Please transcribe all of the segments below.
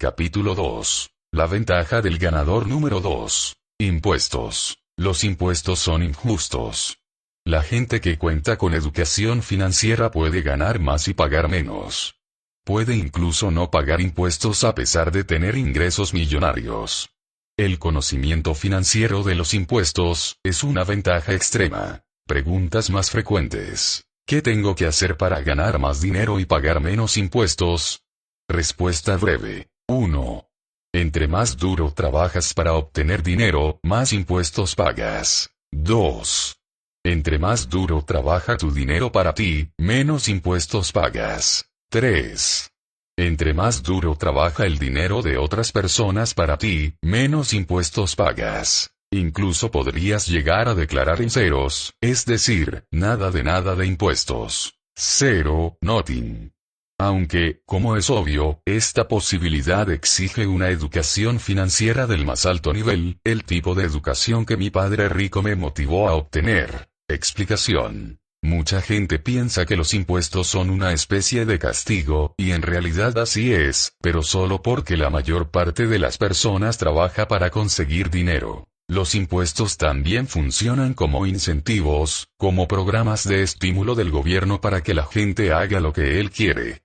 Capítulo 2. La ventaja del ganador número 2. Impuestos. Los impuestos son injustos. La gente que cuenta con educación financiera puede ganar más y pagar menos. Puede incluso no pagar impuestos a pesar de tener ingresos millonarios. El conocimiento financiero de los impuestos es una ventaja extrema. Preguntas más frecuentes. ¿Qué tengo que hacer para ganar más dinero y pagar menos impuestos? Respuesta breve. 1. Entre más duro trabajas para obtener dinero, más impuestos pagas. 2. Entre más duro trabaja tu dinero para ti, menos impuestos pagas. 3. Entre más duro trabaja el dinero de otras personas para ti, menos impuestos pagas. Incluso podrías llegar a declarar en ceros, es decir, nada de impuestos. Zero, nothing. Aunque, como es obvio, esta posibilidad exige una educación financiera del más alto nivel, el tipo de educación que mi padre rico me motivó a obtener. Explicación. Mucha gente piensa que los impuestos son una especie de castigo, y en realidad así es, pero solo porque la mayor parte de las personas trabaja para conseguir dinero. Los impuestos también funcionan como incentivos, como programas de estímulo del gobierno para que la gente haga lo que él quiere.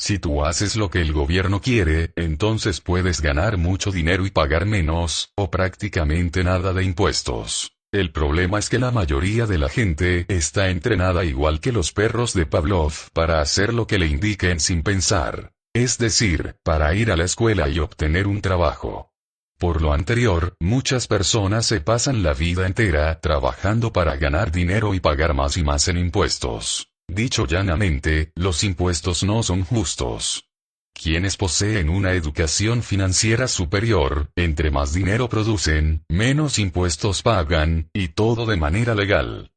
Si tú haces lo que el gobierno quiere, entonces puedes ganar mucho dinero y pagar menos, o prácticamente nada de impuestos. El problema es que la mayoría de la gente está entrenada igual que los perros de Pavlov para hacer lo que le indiquen sin pensar. Es decir, para ir a la escuela y obtener un trabajo. Por lo anterior, muchas personas se pasan la vida entera trabajando para ganar dinero y pagar más y más en impuestos. Dicho llanamente, los impuestos no son justos. Quienes poseen una educación financiera superior, entre más dinero producen, menos impuestos pagan, y todo de manera legal.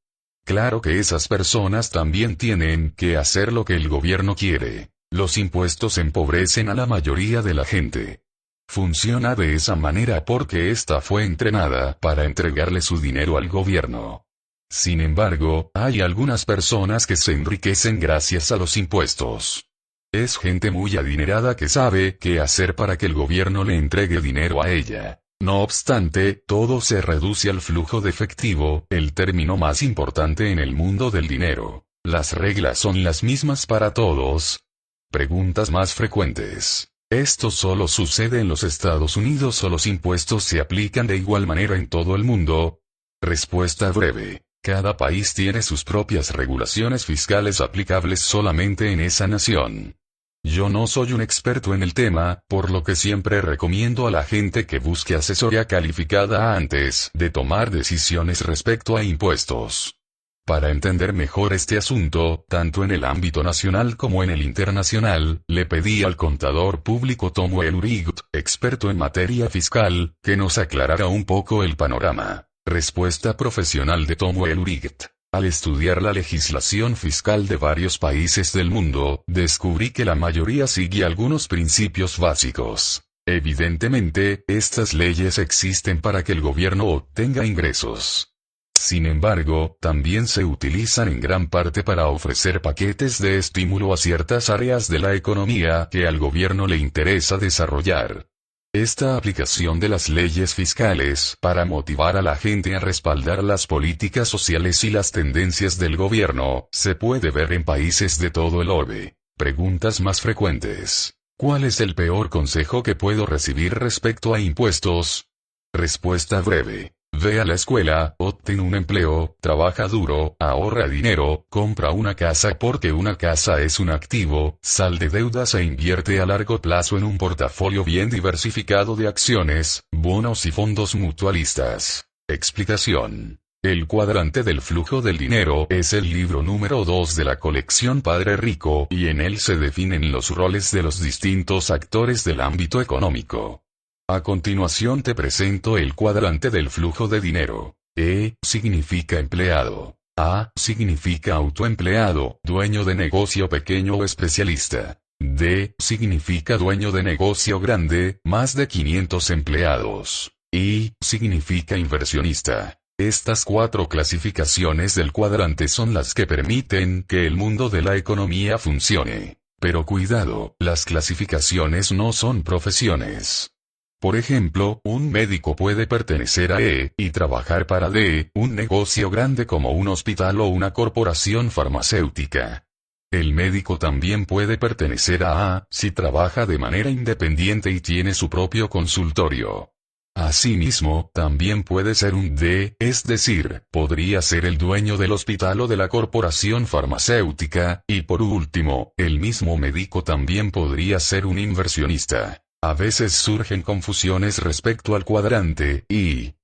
Claro que esas personas también tienen que hacer lo que el gobierno quiere. Los impuestos empobrecen a la mayoría de la gente. Funciona de esa manera porque ésta fue entrenada para entregarle su dinero al gobierno. Sin embargo, hay algunas personas que se enriquecen gracias a los impuestos. Es gente muy adinerada que sabe qué hacer para que el gobierno le entregue dinero a ella. No obstante, todo se reduce al flujo de efectivo, el término más importante en el mundo del dinero. ¿Las reglas son las mismas para todos? Preguntas más frecuentes. ¿Esto solo sucede en los Estados Unidos o los impuestos se aplican de igual manera en todo el mundo? Respuesta breve. Cada país tiene sus propias regulaciones fiscales aplicables solamente en esa nación. Yo no soy un experto en el tema, por lo que siempre recomiendo a la gente que busque asesoría calificada antes de tomar decisiones respecto a impuestos. Para entender mejor este asunto, tanto en el ámbito nacional como en el internacional, le pedí al contador público Tomuel Urigut, experto en materia fiscal, que nos aclarara un poco el panorama. Respuesta profesional de Tomuel Urigut. Al estudiar la legislación fiscal de varios países del mundo, descubrí que la mayoría sigue algunos principios básicos. Evidentemente, estas leyes existen para que el gobierno obtenga ingresos. Sin embargo, también se utilizan en gran parte para ofrecer paquetes de estímulo a ciertas áreas de la economía que al gobierno le interesa desarrollar. Esta aplicación de las leyes fiscales para motivar a la gente a respaldar las políticas sociales y las tendencias del gobierno, se puede ver en países de todo el orbe. Preguntas más frecuentes. ¿Cuál es el peor consejo que puedo recibir respecto a impuestos? Respuesta breve. Ve a la escuela, obtén un empleo, trabaja duro, ahorra dinero, compra una casa porque una casa es un activo, sal de deudas e invierte a largo plazo en un portafolio bien diversificado de acciones, bonos y fondos mutualistas. Explicación. El cuadrante del flujo del dinero es el libro número 2 de la colección Padre Rico y en él se definen los roles de los distintos actores del ámbito económico. A continuación te presento el cuadrante del flujo de dinero. E significa empleado. A significa autoempleado, dueño de negocio pequeño o especialista. D significa dueño de negocio grande, más de 500 empleados. I significa inversionista. Estas 4 clasificaciones del cuadrante son las que permiten que el mundo de la economía funcione. Pero cuidado, las clasificaciones no son profesiones. Por ejemplo, un médico puede pertenecer a E, y trabajar para D, un negocio grande como un hospital o una corporación farmacéutica. El médico también puede pertenecer a A, si trabaja de manera independiente y tiene su propio consultorio. Asimismo, también puede ser un D, es decir, podría ser el dueño del hospital o de la corporación farmacéutica, y por último, el mismo médico también podría ser un inversionista. A veces surgen confusiones respecto al cuadrante, y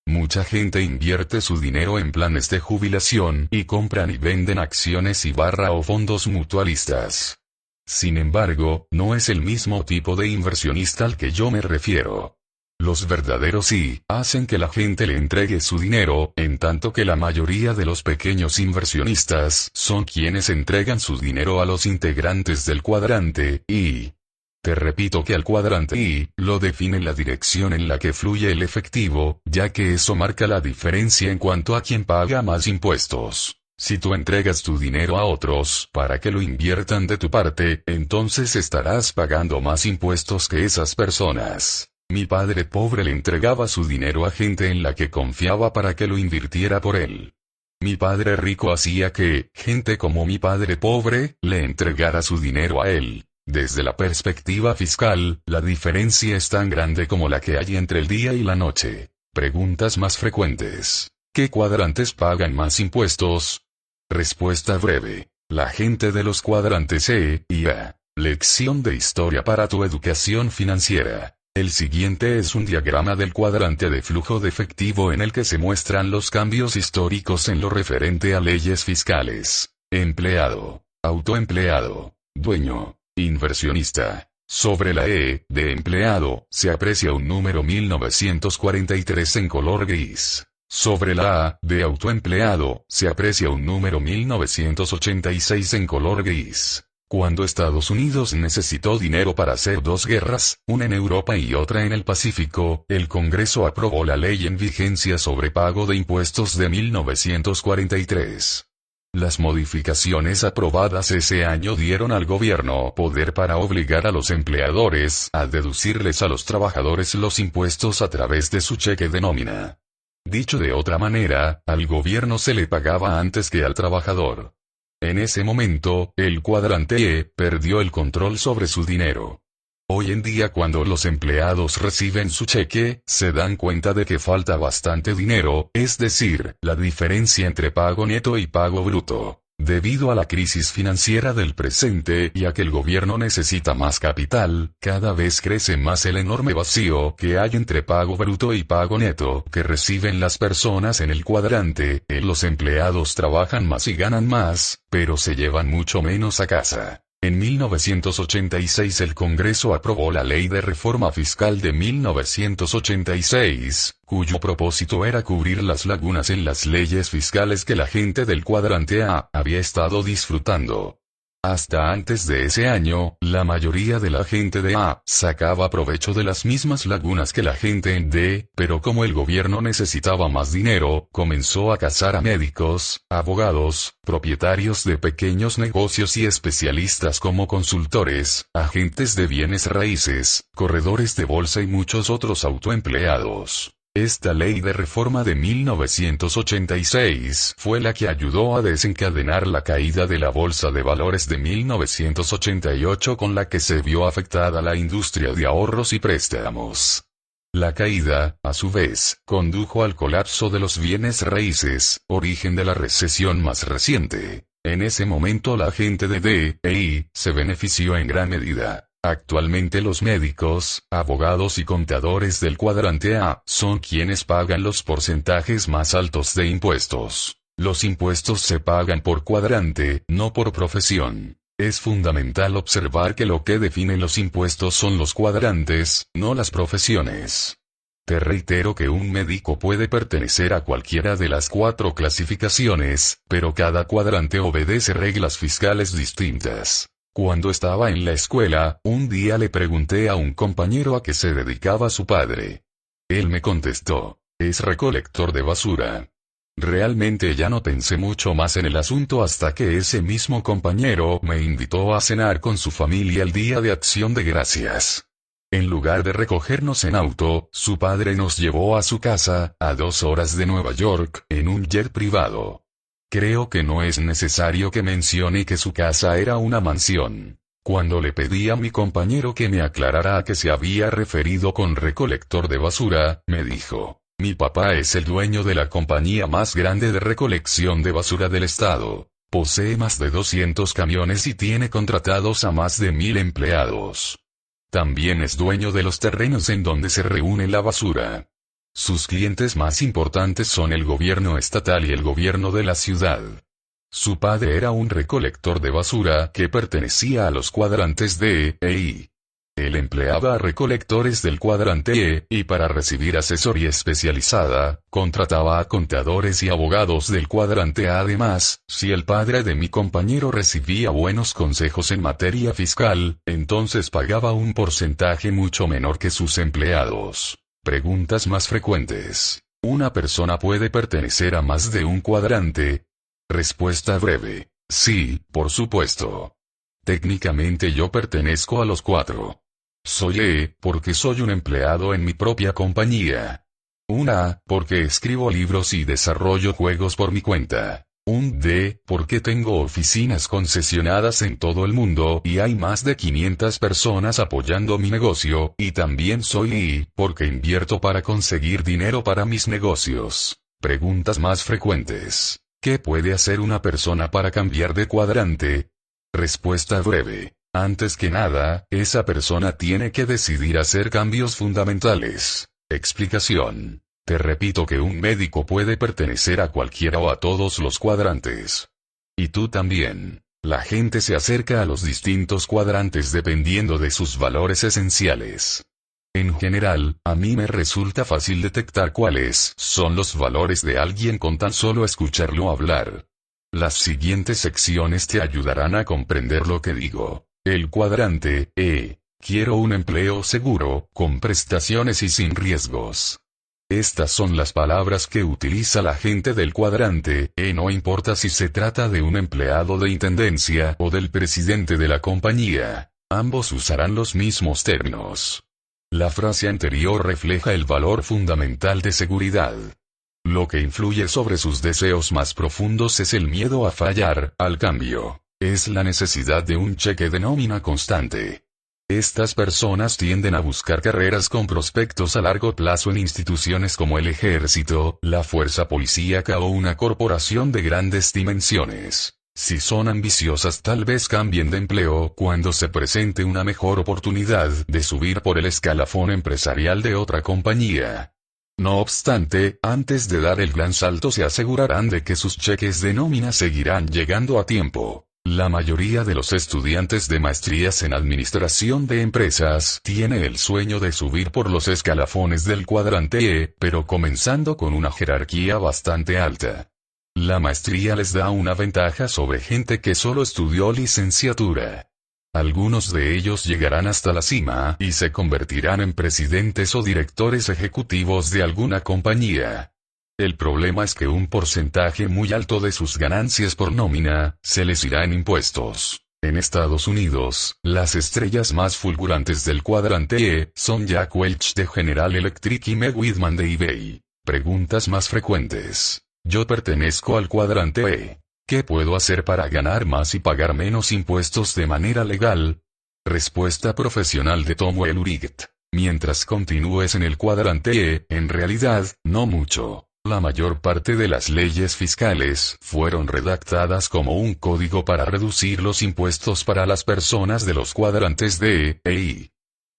mucha gente invierte su dinero en planes de jubilación, y compran y venden acciones o fondos mutualistas. Sin embargo, no es el mismo tipo de inversionista al que yo me refiero. Los verdaderos I, hacen que la gente le entregue su dinero, en tanto que la mayoría de los pequeños inversionistas son quienes entregan su dinero a los integrantes del cuadrante I. Te repito que al cuadrante I, lo define la dirección en la que fluye el efectivo, ya que eso marca la diferencia en cuanto a quién paga más impuestos. Si tú entregas tu dinero a otros, para que lo inviertan de tu parte, entonces estarás pagando más impuestos que esas personas. Mi padre pobre le entregaba su dinero a gente en la que confiaba para que lo invirtiera por él. Mi padre rico hacía que, gente como mi padre pobre, le entregara su dinero a él. Desde la perspectiva fiscal, la diferencia es tan grande como la que hay entre el día y la noche. Preguntas más frecuentes. ¿Qué cuadrantes pagan más impuestos? Respuesta breve. La gente de los cuadrantes E y A. Lección de historia para tu educación financiera. El siguiente es un diagrama del cuadrante de flujo de efectivo en el que se muestran los cambios históricos en lo referente a leyes fiscales. Empleado. Autoempleado. Dueño. Inversionista. Sobre la E, de empleado, se aprecia un número 1943 en color gris. Sobre la A, de autoempleado, se aprecia un número 1986 en color gris. Cuando Estados Unidos necesitó dinero para hacer dos guerras, una en Europa y otra en el Pacífico, el Congreso aprobó la ley en vigencia sobre pago de impuestos de 1943. Las modificaciones aprobadas ese año dieron al gobierno poder para obligar a los empleadores a deducirles a los trabajadores los impuestos a través de su cheque de nómina. Dicho de otra manera, al gobierno se le pagaba antes que al trabajador. En ese momento, el cuadrante E perdió el control sobre su dinero. Hoy en día cuando los empleados reciben su cheque, se dan cuenta de que falta bastante dinero, es decir, la diferencia entre pago neto y pago bruto. Debido a la crisis financiera del presente y a que el gobierno necesita más capital, cada vez crece más el enorme vacío que hay entre pago bruto y pago neto que reciben las personas en el cuadrante. Los empleados trabajan más y ganan más, pero se llevan mucho menos a casa. En 1986 el Congreso aprobó la Ley de Reforma Fiscal de 1986, cuyo propósito era cubrir las lagunas en las leyes fiscales que la gente del cuadrante A había estado disfrutando. Hasta antes de ese año, la mayoría de la gente de A sacaba provecho de las mismas lagunas que la gente en D, pero como el gobierno necesitaba más dinero, comenzó a cazar a médicos, abogados, propietarios de pequeños negocios y especialistas como consultores, agentes de bienes raíces, corredores de bolsa y muchos otros autoempleados. Esta ley de reforma de 1986 fue la que ayudó a desencadenar la caída de la bolsa de valores de 1988 con la que se vio afectada la industria de ahorros y préstamos. La caída, a su vez, condujo al colapso de los bienes raíces, origen de la recesión más reciente. En ese momento la gente de D e I se benefició en gran medida. Actualmente los médicos, abogados y contadores del cuadrante A son quienes pagan los porcentajes más altos de impuestos. Los impuestos se pagan por cuadrante, no por profesión. Es fundamental observar que lo que define los impuestos son los cuadrantes, no las profesiones. Te reitero que un médico puede pertenecer a cualquiera de las 4 clasificaciones, pero cada cuadrante obedece reglas fiscales distintas. Cuando estaba en la escuela, un día le pregunté a un compañero a qué se dedicaba su padre. Él me contestó: es recolector de basura. Realmente ya no pensé mucho más en el asunto hasta que ese mismo compañero me invitó a cenar con su familia el día de Acción de Gracias. En lugar de recogernos en auto, su padre nos llevó a su casa, a 2 horas de Nueva York, en un jet privado. Creo que no es necesario que mencione que su casa era una mansión. Cuando le pedí a mi compañero que me aclarara a qué se había referido con recolector de basura, me dijo: mi papá es el dueño de la compañía más grande de recolección de basura del estado. Posee más de 200 camiones y tiene contratados a más de 1000 empleados. También es dueño de los terrenos en donde se reúne la basura. Sus clientes más importantes son el gobierno estatal y el gobierno de la ciudad. Su padre era un recolector de basura que pertenecía a los cuadrantes D e I. Él empleaba a recolectores del cuadrante E, y para recibir asesoría especializada, contrataba a contadores y abogados del cuadrante A. Además, si el padre de mi compañero recibía buenos consejos en materia fiscal, entonces pagaba un porcentaje mucho menor que sus empleados. Preguntas más frecuentes. ¿Una persona puede pertenecer a más de un cuadrante? Respuesta breve. Sí, por supuesto. Técnicamente yo pertenezco a los 4. Soy E, porque soy un empleado en mi propia compañía. Un A, porque escribo libros y desarrollo juegos por mi cuenta. Un D, porque tengo oficinas concesionadas en todo el mundo y hay más de 500 personas apoyando mi negocio, y también soy I, porque invierto para conseguir dinero para mis negocios. Preguntas más frecuentes. ¿Qué puede hacer una persona para cambiar de cuadrante? Respuesta breve. Antes que nada, esa persona tiene que decidir hacer cambios fundamentales. Explicación. Te repito que un médico puede pertenecer a cualquiera o a todos los cuadrantes. Y tú también. La gente se acerca a los distintos cuadrantes dependiendo de sus valores esenciales. En general, a mí me resulta fácil detectar cuáles son los valores de alguien con tan solo escucharlo hablar. Las siguientes secciones te ayudarán a comprender lo que digo. El cuadrante E. Quiero un empleo seguro, con prestaciones y sin riesgos. Estas son las palabras que utiliza la gente del cuadrante E, no importa si se trata de un empleado de intendencia o del presidente de la compañía. Ambos usarán los mismos términos. La frase anterior refleja el valor fundamental de seguridad. Lo que influye sobre sus deseos más profundos es el miedo a fallar, al cambio. Es la necesidad de un cheque de nómina constante. Estas personas tienden a buscar carreras con prospectos a largo plazo en instituciones como el ejército, la fuerza policíaca o una corporación de grandes dimensiones. Si son ambiciosas, tal vez cambien de empleo cuando se presente una mejor oportunidad de subir por el escalafón empresarial de otra compañía. No obstante, antes de dar el gran salto se asegurarán de que sus cheques de nómina seguirán llegando a tiempo. La mayoría de los estudiantes de maestrías en administración de empresas tiene el sueño de subir por los escalafones del cuadrante E, pero comenzando con una jerarquía bastante alta. La maestría les da una ventaja sobre gente que solo estudió licenciatura. Algunos de ellos llegarán hasta la cima y se convertirán en presidentes o directores ejecutivos de alguna compañía. El problema es que un porcentaje muy alto de sus ganancias por nómina se les irá en impuestos. En Estados Unidos, las estrellas más fulgurantes del cuadrante E son Jack Welch de General Electric y Meg Whitman de eBay. Preguntas más frecuentes. Yo pertenezco al cuadrante E. ¿Qué puedo hacer para ganar más y pagar menos impuestos de manera legal? Respuesta profesional de Tom Welluright. Mientras continúes en el cuadrante E, en realidad, no mucho. La mayor parte de las leyes fiscales fueron redactadas como un código para reducir los impuestos para las personas de los cuadrantes D e I.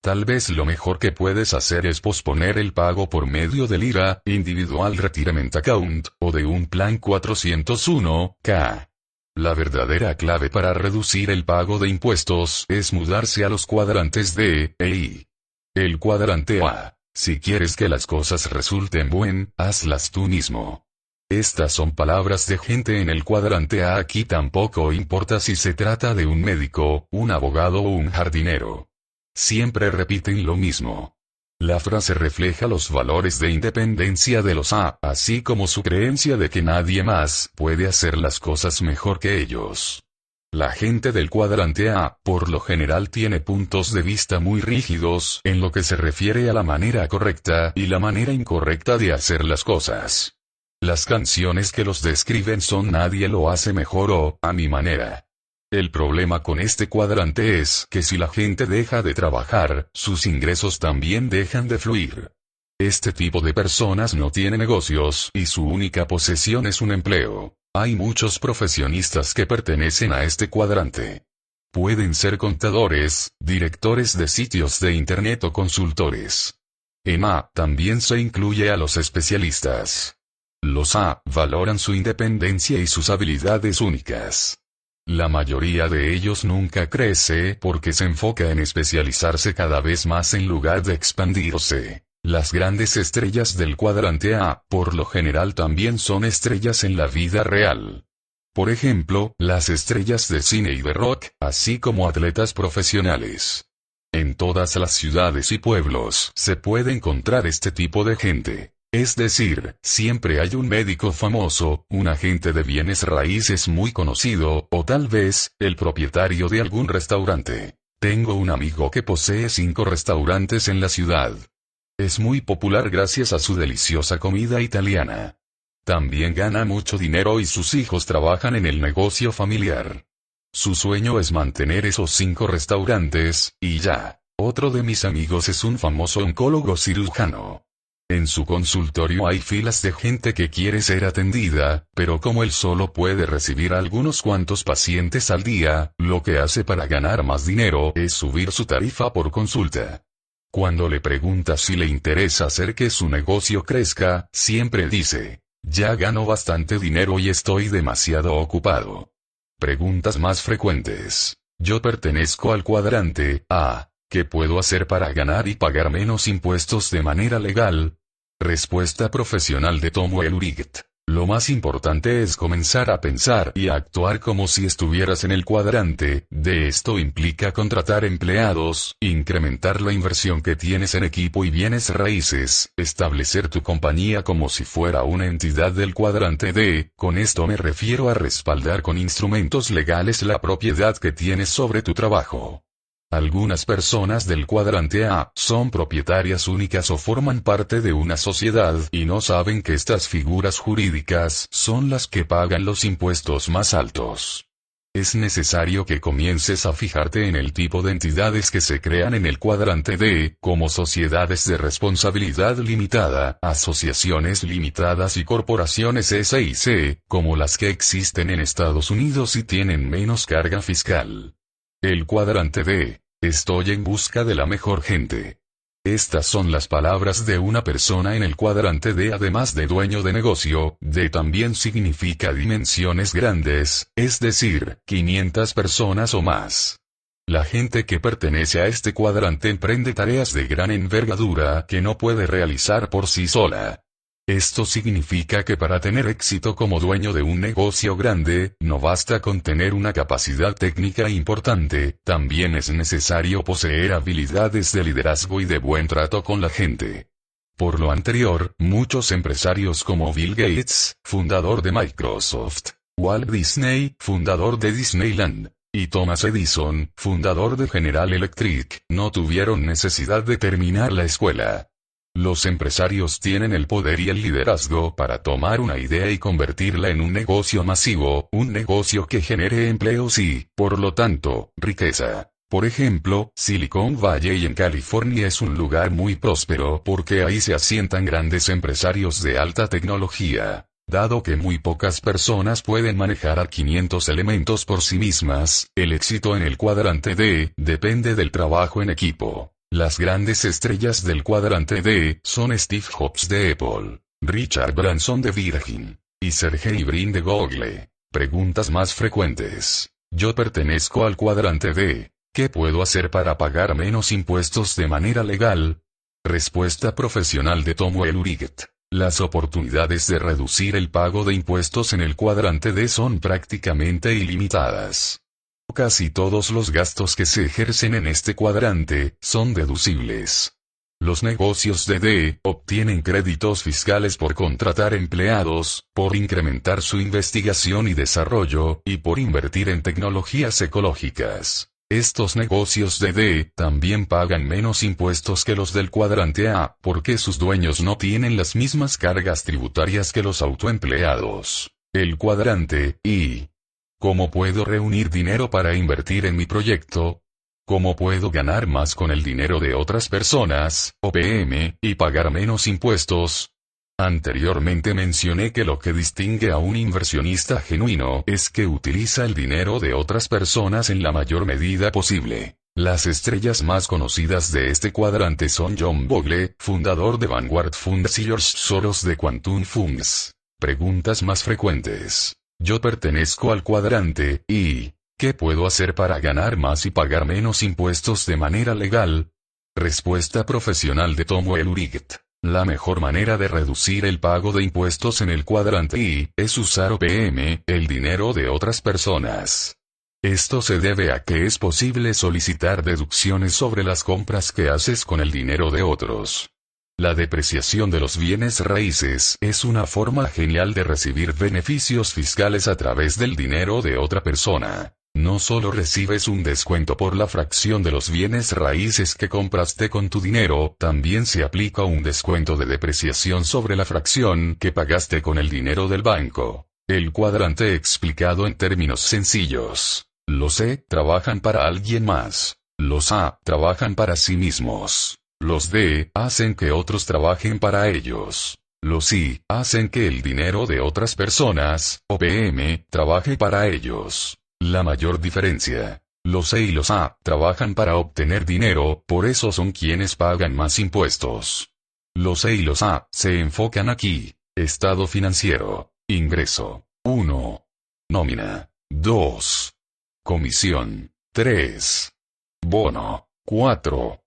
Tal vez lo mejor que puedes hacer es posponer el pago por medio del IRA, Individual Retirement Account, o de un plan 401(k). La verdadera clave para reducir el pago de impuestos es mudarse a los cuadrantes D e I. El cuadrante A. Si quieres que las cosas resulten bien, hazlas tú mismo. Estas son palabras de gente en el cuadrante A. Aquí tampoco importa si se trata de un médico, un abogado o un jardinero. Siempre repiten lo mismo. La frase refleja los valores de independencia de los A, así como su creencia de que nadie más puede hacer las cosas mejor que ellos. La gente del cuadrante A, por lo general, tiene puntos de vista muy rígidos en lo que se refiere a la manera correcta y la manera incorrecta de hacer las cosas. Las canciones que los describen son "Nadie lo hace mejor" o "A mi manera". El problema con este cuadrante es que si la gente deja de trabajar, sus ingresos también dejan de fluir. Este tipo de personas no tiene negocios y su única posesión es un empleo. Hay muchos profesionistas que pertenecen a este cuadrante. Pueden ser contadores, directores de sitios de internet o consultores. En A también se incluye a los especialistas. Los A valoran su independencia y sus habilidades únicas. La mayoría de ellos nunca crece porque se enfoca en especializarse cada vez más en lugar de expandirse. Las grandes estrellas del cuadrante A, por lo general, también son estrellas en la vida real. Por ejemplo, las estrellas de cine y de rock, así como atletas profesionales. En todas las ciudades y pueblos se puede encontrar este tipo de gente. Es decir, siempre hay un médico famoso, un agente de bienes raíces muy conocido, o tal vez, el propietario de algún restaurante. Tengo un amigo que posee 5 restaurantes en la ciudad. Es muy popular gracias a su deliciosa comida italiana. También gana mucho dinero y sus hijos trabajan en el negocio familiar. Su sueño es mantener esos 5 restaurantes, y ya. Otro de mis amigos es un famoso oncólogo cirujano. En su consultorio hay filas de gente que quiere ser atendida, pero como él solo puede recibir algunos cuantos pacientes al día, lo que hace para ganar más dinero es subir su tarifa por consulta. Cuando le preguntas si le interesa hacer que su negocio crezca, siempre dice: "Ya gano bastante dinero y estoy demasiado ocupado". Preguntas más frecuentes: yo pertenezco al cuadrante A. ¿Qué puedo hacer para ganar y pagar menos impuestos de manera legal? Respuesta profesional de Tomo Eluriget. Lo más importante es comenzar a pensar y a actuar como si estuvieras en el cuadrante. De esto implica contratar empleados, incrementar la inversión que tienes en equipo y bienes raíces, establecer tu compañía como si fuera una entidad del cuadrante D. Con esto me refiero a respaldar con instrumentos legales la propiedad que tienes sobre tu trabajo. Algunas personas del cuadrante A son propietarias únicas o forman parte de una sociedad y no saben que estas figuras jurídicas son las que pagan los impuestos más altos. Es necesario que comiences a fijarte en el tipo de entidades que se crean en el cuadrante D, como sociedades de responsabilidad limitada, asociaciones limitadas y corporaciones S.I.C., como las que existen en Estados Unidos y tienen menos carga fiscal. El cuadrante D. Estoy en busca de la mejor gente. Estas son las palabras de una persona en el cuadrante D. Además de dueño de negocio, D también significa dimensiones grandes, es decir, 500 personas o más. La gente que pertenece a este cuadrante emprende tareas de gran envergadura que no puede realizar por sí sola. Esto significa que para tener éxito como dueño de un negocio grande, no basta con tener una capacidad técnica importante, también es necesario poseer habilidades de liderazgo y de buen trato con la gente. Por lo anterior, muchos empresarios como Bill Gates, fundador de Microsoft, Walt Disney, fundador de Disneyland, y Thomas Edison, fundador de General Electric, no tuvieron necesidad de terminar la escuela. Los empresarios tienen el poder y el liderazgo para tomar una idea y convertirla en un negocio masivo, un negocio que genere empleos y, por lo tanto, riqueza. Por ejemplo, Silicon Valley en California es un lugar muy próspero porque ahí se asientan grandes empresarios de alta tecnología. Dado que muy pocas personas pueden manejar a 500 elementos por sí mismas, el éxito en el cuadrante D depende del trabajo en equipo. Las grandes estrellas del cuadrante D son Steve Jobs de Apple, Richard Branson de Virgin, y Sergey Brin de Google. Preguntas más frecuentes: yo pertenezco al cuadrante D. ¿Qué puedo hacer para pagar menos impuestos de manera legal? Respuesta profesional de Tomo Eluriget. Las oportunidades de reducir el pago de impuestos en el cuadrante D son prácticamente ilimitadas. Casi todos los gastos que se ejercen en este cuadrante son deducibles. Los negocios de D obtienen créditos fiscales por contratar empleados, por incrementar su investigación y desarrollo, y por invertir en tecnologías ecológicas. Estos negocios de D también pagan menos impuestos que los del cuadrante A, porque sus dueños no tienen las mismas cargas tributarias que los autoempleados. El cuadrante I. ¿Cómo puedo reunir dinero para invertir en mi proyecto? ¿Cómo puedo ganar más con el dinero de otras personas, OPM, y pagar menos impuestos? Anteriormente mencioné que lo que distingue a un inversionista genuino es que utiliza el dinero de otras personas en la mayor medida posible. Las estrellas más conocidas de este cuadrante son John Bogle, fundador de Vanguard Funds, y George Soros de Quantum Funds. Preguntas más frecuentes. Yo pertenezco al cuadrante I. ¿Qué puedo hacer para ganar más y pagar menos impuestos de manera legal? Respuesta profesional de Tomoel Uriget. La mejor manera de reducir el pago de impuestos en el cuadrante I es usar OPM, el dinero de otras personas. Esto se debe a que es posible solicitar deducciones sobre las compras que haces con el dinero de otros. La depreciación de los bienes raíces es una forma genial de recibir beneficios fiscales a través del dinero de otra persona. No solo recibes un descuento por la fracción de los bienes raíces que compraste con tu dinero, también se aplica un descuento de depreciación sobre la fracción que pagaste con el dinero del banco. El cuadrante explicado en términos sencillos. Los E trabajan para alguien más. Los A trabajan para sí mismos. Los D hacen que otros trabajen para ellos. Los I hacen que el dinero de otras personas, OPM, trabaje para ellos. La mayor diferencia. Los E y los A trabajan para obtener dinero, por eso son quienes pagan más impuestos. Los E y los A se enfocan aquí. Estado financiero. Ingreso. 1. Nómina. 2. Comisión. 3. Bono. 4.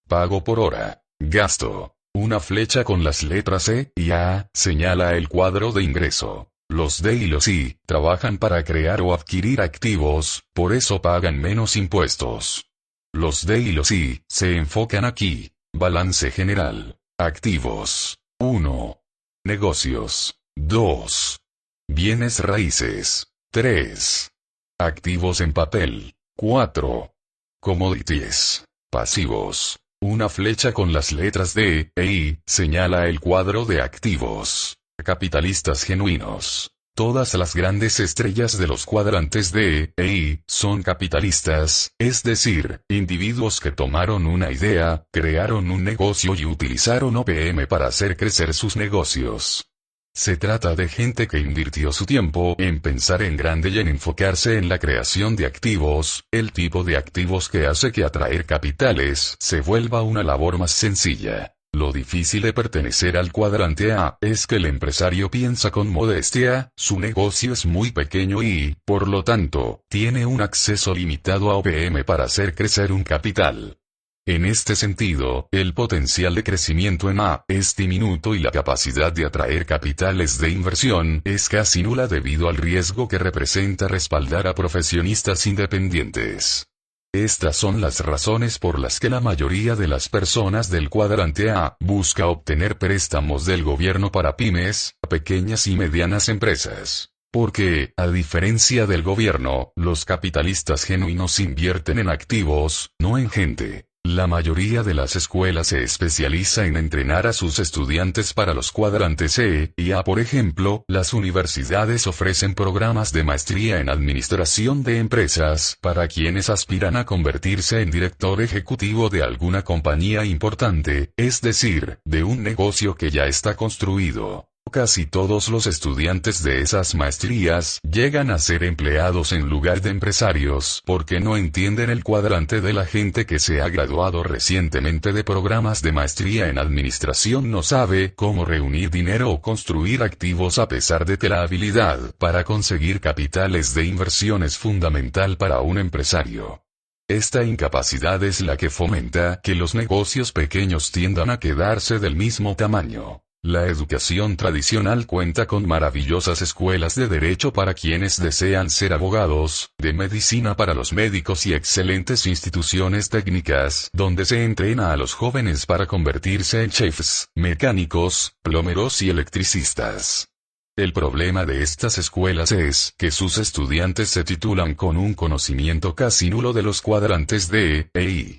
Pago por hora. Gasto. Una flecha con las letras E y A señala el cuadro de ingreso. Los D y los I trabajan para crear o adquirir activos, por eso pagan menos impuestos. Los D y los I se enfocan aquí. Balance general. Activos. 1. Negocios. 2. Bienes raíces. 3. Activos en papel. 4. Commodities. Pasivos. Una flecha con las letras D e I señala el cuadro de activos. Capitalistas genuinos. Todas las grandes estrellas de los cuadrantes D e I son capitalistas, es decir, individuos que tomaron una idea, crearon un negocio y utilizaron OPM para hacer crecer sus negocios. Se trata de gente que invirtió su tiempo en pensar en grande y en enfocarse en la creación de activos, el tipo de activos que hace que atraer capitales se vuelva una labor más sencilla. Lo difícil de pertenecer al cuadrante A es que el empresario piensa con modestia, su negocio es muy pequeño y, por lo tanto, tiene un acceso limitado a OPM para hacer crecer un capital. En este sentido, el potencial de crecimiento en A es diminuto y la capacidad de atraer capitales de inversión es casi nula debido al riesgo que representa respaldar a profesionistas independientes. Estas son las razones por las que la mayoría de las personas del cuadrante A busca obtener préstamos del gobierno para pymes, pequeñas y medianas empresas. Porque, a diferencia del gobierno, los capitalistas genuinos invierten en activos, no en gente. La mayoría de las escuelas se especializa en entrenar a sus estudiantes para los cuadrantes E y A. Por ejemplo, las universidades ofrecen programas de maestría en administración de empresas para quienes aspiran a convertirse en director ejecutivo de alguna compañía importante, es decir, de un negocio que ya está construido. Casi todos los estudiantes de esas maestrías llegan a ser empleados en lugar de empresarios porque no entienden el cuadrante de la gente que se ha graduado recientemente de programas de maestría en administración no sabe cómo reunir dinero o construir activos a pesar de que la habilidad para conseguir capitales de inversión es fundamental para un empresario. Esta incapacidad es la que fomenta que los negocios pequeños tiendan a quedarse del mismo tamaño. La educación tradicional cuenta con maravillosas escuelas de derecho para quienes desean ser abogados, de medicina para los médicos y excelentes instituciones técnicas donde se entrena a los jóvenes para convertirse en chefs, mecánicos, plomeros y electricistas. El problema de estas escuelas es que sus estudiantes se titulan con un conocimiento casi nulo de los cuadrantes D, E, I.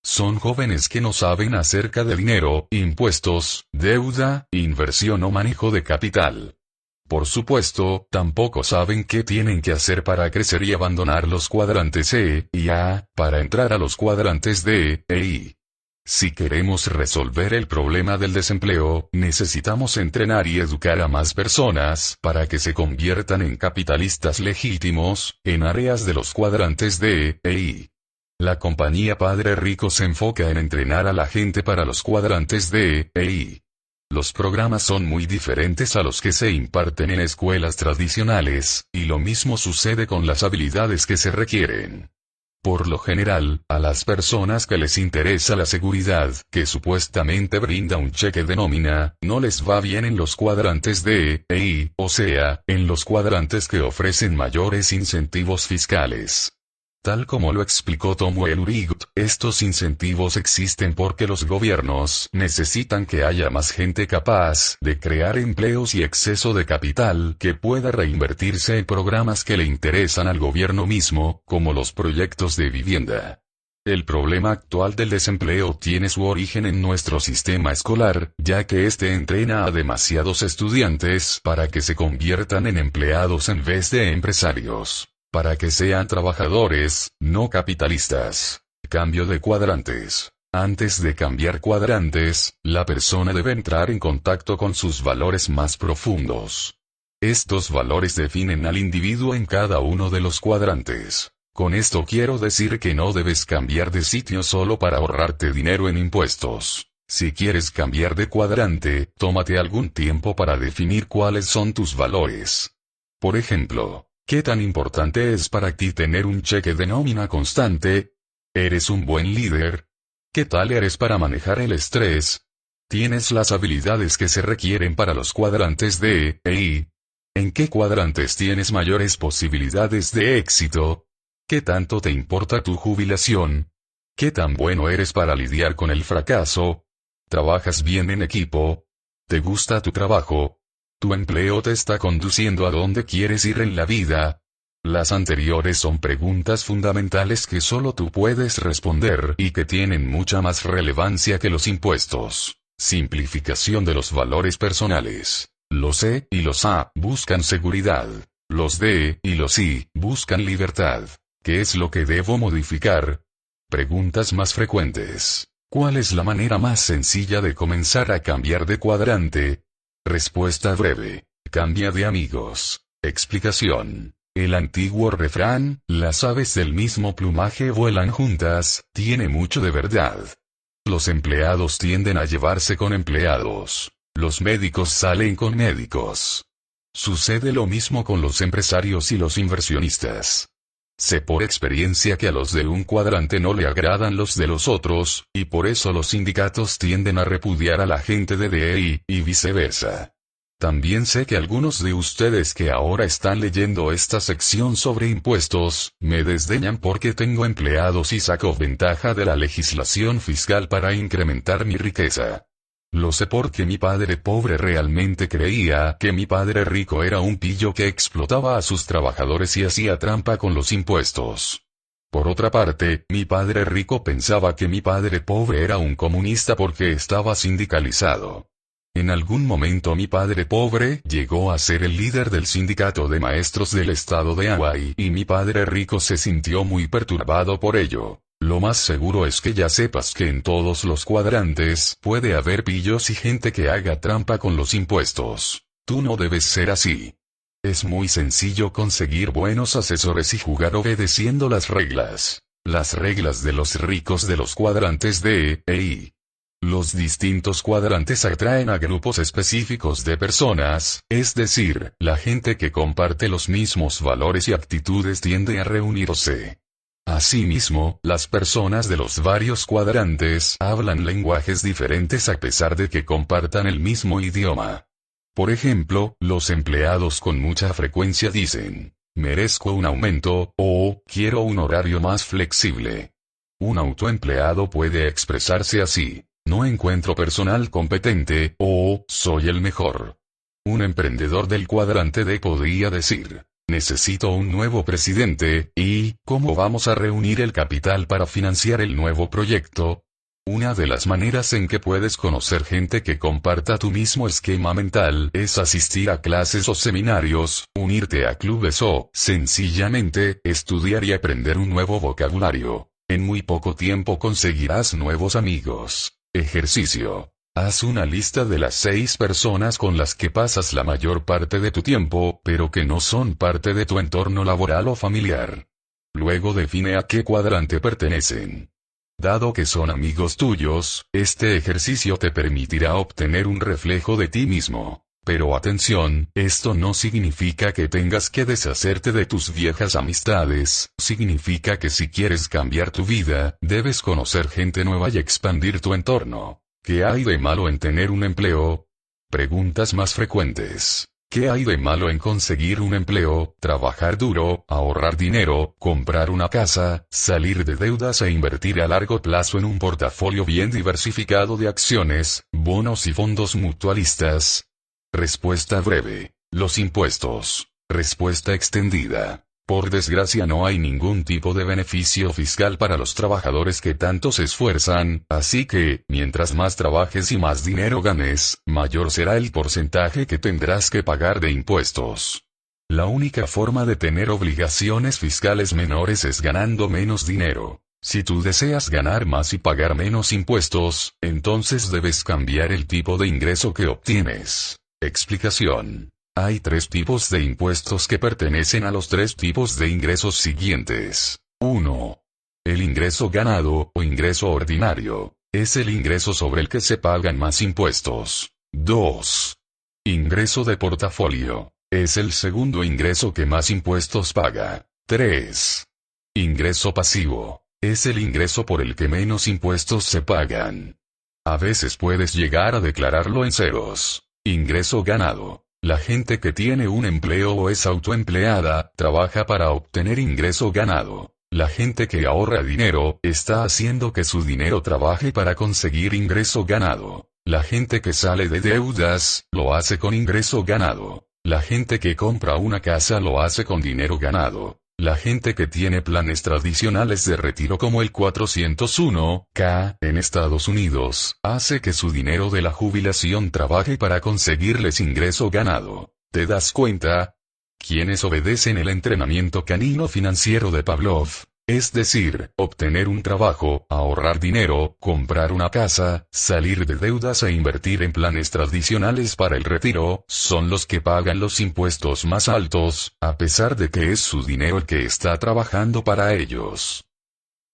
Son jóvenes que no saben acerca de dinero, impuestos, deuda, inversión o manejo de capital. Por supuesto, tampoco saben qué tienen que hacer para crecer y abandonar los cuadrantes E y A, para entrar a los cuadrantes D, E, I. Si queremos resolver el problema del desempleo, necesitamos entrenar y educar a más personas para que se conviertan en capitalistas legítimos, en áreas de los cuadrantes D, E, I. La compañía Padre Rico se enfoca en entrenar a la gente para los cuadrantes D, E, I. Los programas son muy diferentes a los que se imparten en escuelas tradicionales, y lo mismo sucede con las habilidades que se requieren. Por lo general, a las personas que les interesa la seguridad, que supuestamente brinda un cheque de nómina, no les va bien en los cuadrantes D, E, I, o sea, en los cuadrantes que ofrecen mayores incentivos fiscales. Tal como lo explicó Tomuel Urigut, estos incentivos existen porque los gobiernos necesitan que haya más gente capaz de crear empleos y exceso de capital que pueda reinvertirse en programas que le interesan al gobierno mismo, como los proyectos de vivienda. El problema actual del desempleo tiene su origen en nuestro sistema escolar, ya que este entrena a demasiados estudiantes para que se conviertan en empleados en vez de empresarios. Para que sean trabajadores, no capitalistas. Cambio de cuadrantes. Antes de cambiar cuadrantes, la persona debe entrar en contacto con sus valores más profundos. Estos valores definen al individuo en cada uno de los cuadrantes. Con esto quiero decir que no debes cambiar de sitio solo para ahorrarte dinero en impuestos. Si quieres cambiar de cuadrante, tómate algún tiempo para definir cuáles son tus valores. Por ejemplo, ¿qué tan importante es para ti tener un cheque de nómina constante? ¿Eres un buen líder? ¿Qué tal eres para manejar el estrés? ¿Tienes las habilidades que se requieren para los cuadrantes D, E, I? ¿En qué cuadrantes tienes mayores posibilidades de éxito? ¿Qué tanto te importa tu jubilación? ¿Qué tan bueno eres para lidiar con el fracaso? ¿Trabajas bien en equipo? ¿Te gusta tu trabajo? ¿Tu empleo te está conduciendo a donde quieres ir en la vida? Las anteriores son preguntas fundamentales que solo tú puedes responder y que tienen mucha más relevancia que los impuestos. Simplificación de los valores personales. Los E y los A buscan seguridad. Los D y los I buscan libertad. ¿Qué es lo que debo modificar? Preguntas más frecuentes. ¿Cuál es la manera más sencilla de comenzar a cambiar de cuadrante? Respuesta breve. Cambia de amigos. Explicación. El antiguo refrán, las aves del mismo plumaje vuelan juntas, tiene mucho de verdad. Los empleados tienden a llevarse con empleados. Los médicos salen con médicos. Sucede lo mismo con los empresarios y los inversionistas. Sé por experiencia que a los de un cuadrante no le agradan los de los otros, y por eso los sindicatos tienden a repudiar a la gente de DEI, y viceversa. También sé que algunos de ustedes que ahora están leyendo esta sección sobre impuestos, me desdeñan porque tengo empleados y saco ventaja de la legislación fiscal para incrementar mi riqueza. Lo sé porque mi padre pobre realmente creía que mi padre rico era un pillo que explotaba a sus trabajadores y hacía trampa con los impuestos. Por otra parte, mi padre rico pensaba que mi padre pobre era un comunista porque estaba sindicalizado. En algún momento mi padre pobre llegó a ser el líder del sindicato de maestros del estado de Hawái y mi padre rico se sintió muy perturbado por ello. Lo más seguro es que ya sepas que en todos los cuadrantes puede haber pillos y gente que haga trampa con los impuestos. Tú no debes ser así. Es muy sencillo conseguir buenos asesores y jugar obedeciendo las reglas. Las reglas de los ricos de los cuadrantes D, E, I. Los distintos cuadrantes atraen a grupos específicos de personas, es decir, la gente que comparte los mismos valores y actitudes tiende a reunirse. Asimismo, las personas de los varios cuadrantes hablan lenguajes diferentes a pesar de que compartan el mismo idioma. Por ejemplo, los empleados con mucha frecuencia dicen, merezco un aumento, o quiero un horario más flexible. Un autoempleado puede expresarse así, no encuentro personal competente, o soy el mejor. Un emprendedor del cuadrante D podría decir, necesito un nuevo presidente, y ¿cómo vamos a reunir el capital para financiar el nuevo proyecto? Una de las maneras en que puedes conocer gente que comparta tu mismo esquema mental es asistir a clases o seminarios, unirte a clubes o, sencillamente, estudiar y aprender un nuevo vocabulario. En muy poco tiempo conseguirás nuevos amigos. Ejercicio. Haz una lista de las 6 personas con las que pasas la mayor parte de tu tiempo, pero que no son parte de tu entorno laboral o familiar. Luego define a qué cuadrante pertenecen. Dado que son amigos tuyos, este ejercicio te permitirá obtener un reflejo de ti mismo. Pero atención, esto no significa que tengas que deshacerte de tus viejas amistades, significa que si quieres cambiar tu vida, debes conocer gente nueva y expandir tu entorno. ¿Qué hay de malo en tener un empleo? Preguntas más frecuentes. ¿Qué hay de malo en conseguir un empleo, trabajar duro, ahorrar dinero, comprar una casa, salir de deudas e invertir a largo plazo en un portafolio bien diversificado de acciones, bonos y fondos mutualistas? Respuesta breve. Los impuestos. Respuesta extendida. Por desgracia no hay ningún tipo de beneficio fiscal para los trabajadores que tanto se esfuerzan, así que, mientras más trabajes y más dinero ganes, mayor será el porcentaje que tendrás que pagar de impuestos. La única forma de tener obligaciones fiscales menores es ganando menos dinero. Si tú deseas ganar más y pagar menos impuestos, entonces debes cambiar el tipo de ingreso que obtienes. Explicación. Hay 3 tipos de impuestos que pertenecen a los 3 tipos de ingresos siguientes. 1. El ingreso ganado, o ingreso ordinario. Es el ingreso sobre el que se pagan más impuestos. 2. Ingreso de portafolio. Es el segundo ingreso que más impuestos paga. 3. Ingreso pasivo. Es el ingreso por el que menos impuestos se pagan. A veces puedes llegar a declararlo en ceros. Ingreso ganado. La gente que tiene un empleo o es autoempleada, trabaja para obtener ingreso ganado. La gente que ahorra dinero, está haciendo que su dinero trabaje para conseguir ingreso ganado. La gente que sale de deudas, lo hace con ingreso ganado. La gente que compra una casa lo hace con dinero ganado. La gente que tiene planes tradicionales de retiro como el 401(k) en Estados Unidos, hace que su dinero de la jubilación trabaje para conseguirles ingreso ganado. ¿Te das cuenta? Quienes obedecen el entrenamiento canino financiero de Pavlov, es decir, obtener un trabajo, ahorrar dinero, comprar una casa, salir de deudas e invertir en planes tradicionales para el retiro, son los que pagan los impuestos más altos, a pesar de que es su dinero el que está trabajando para ellos.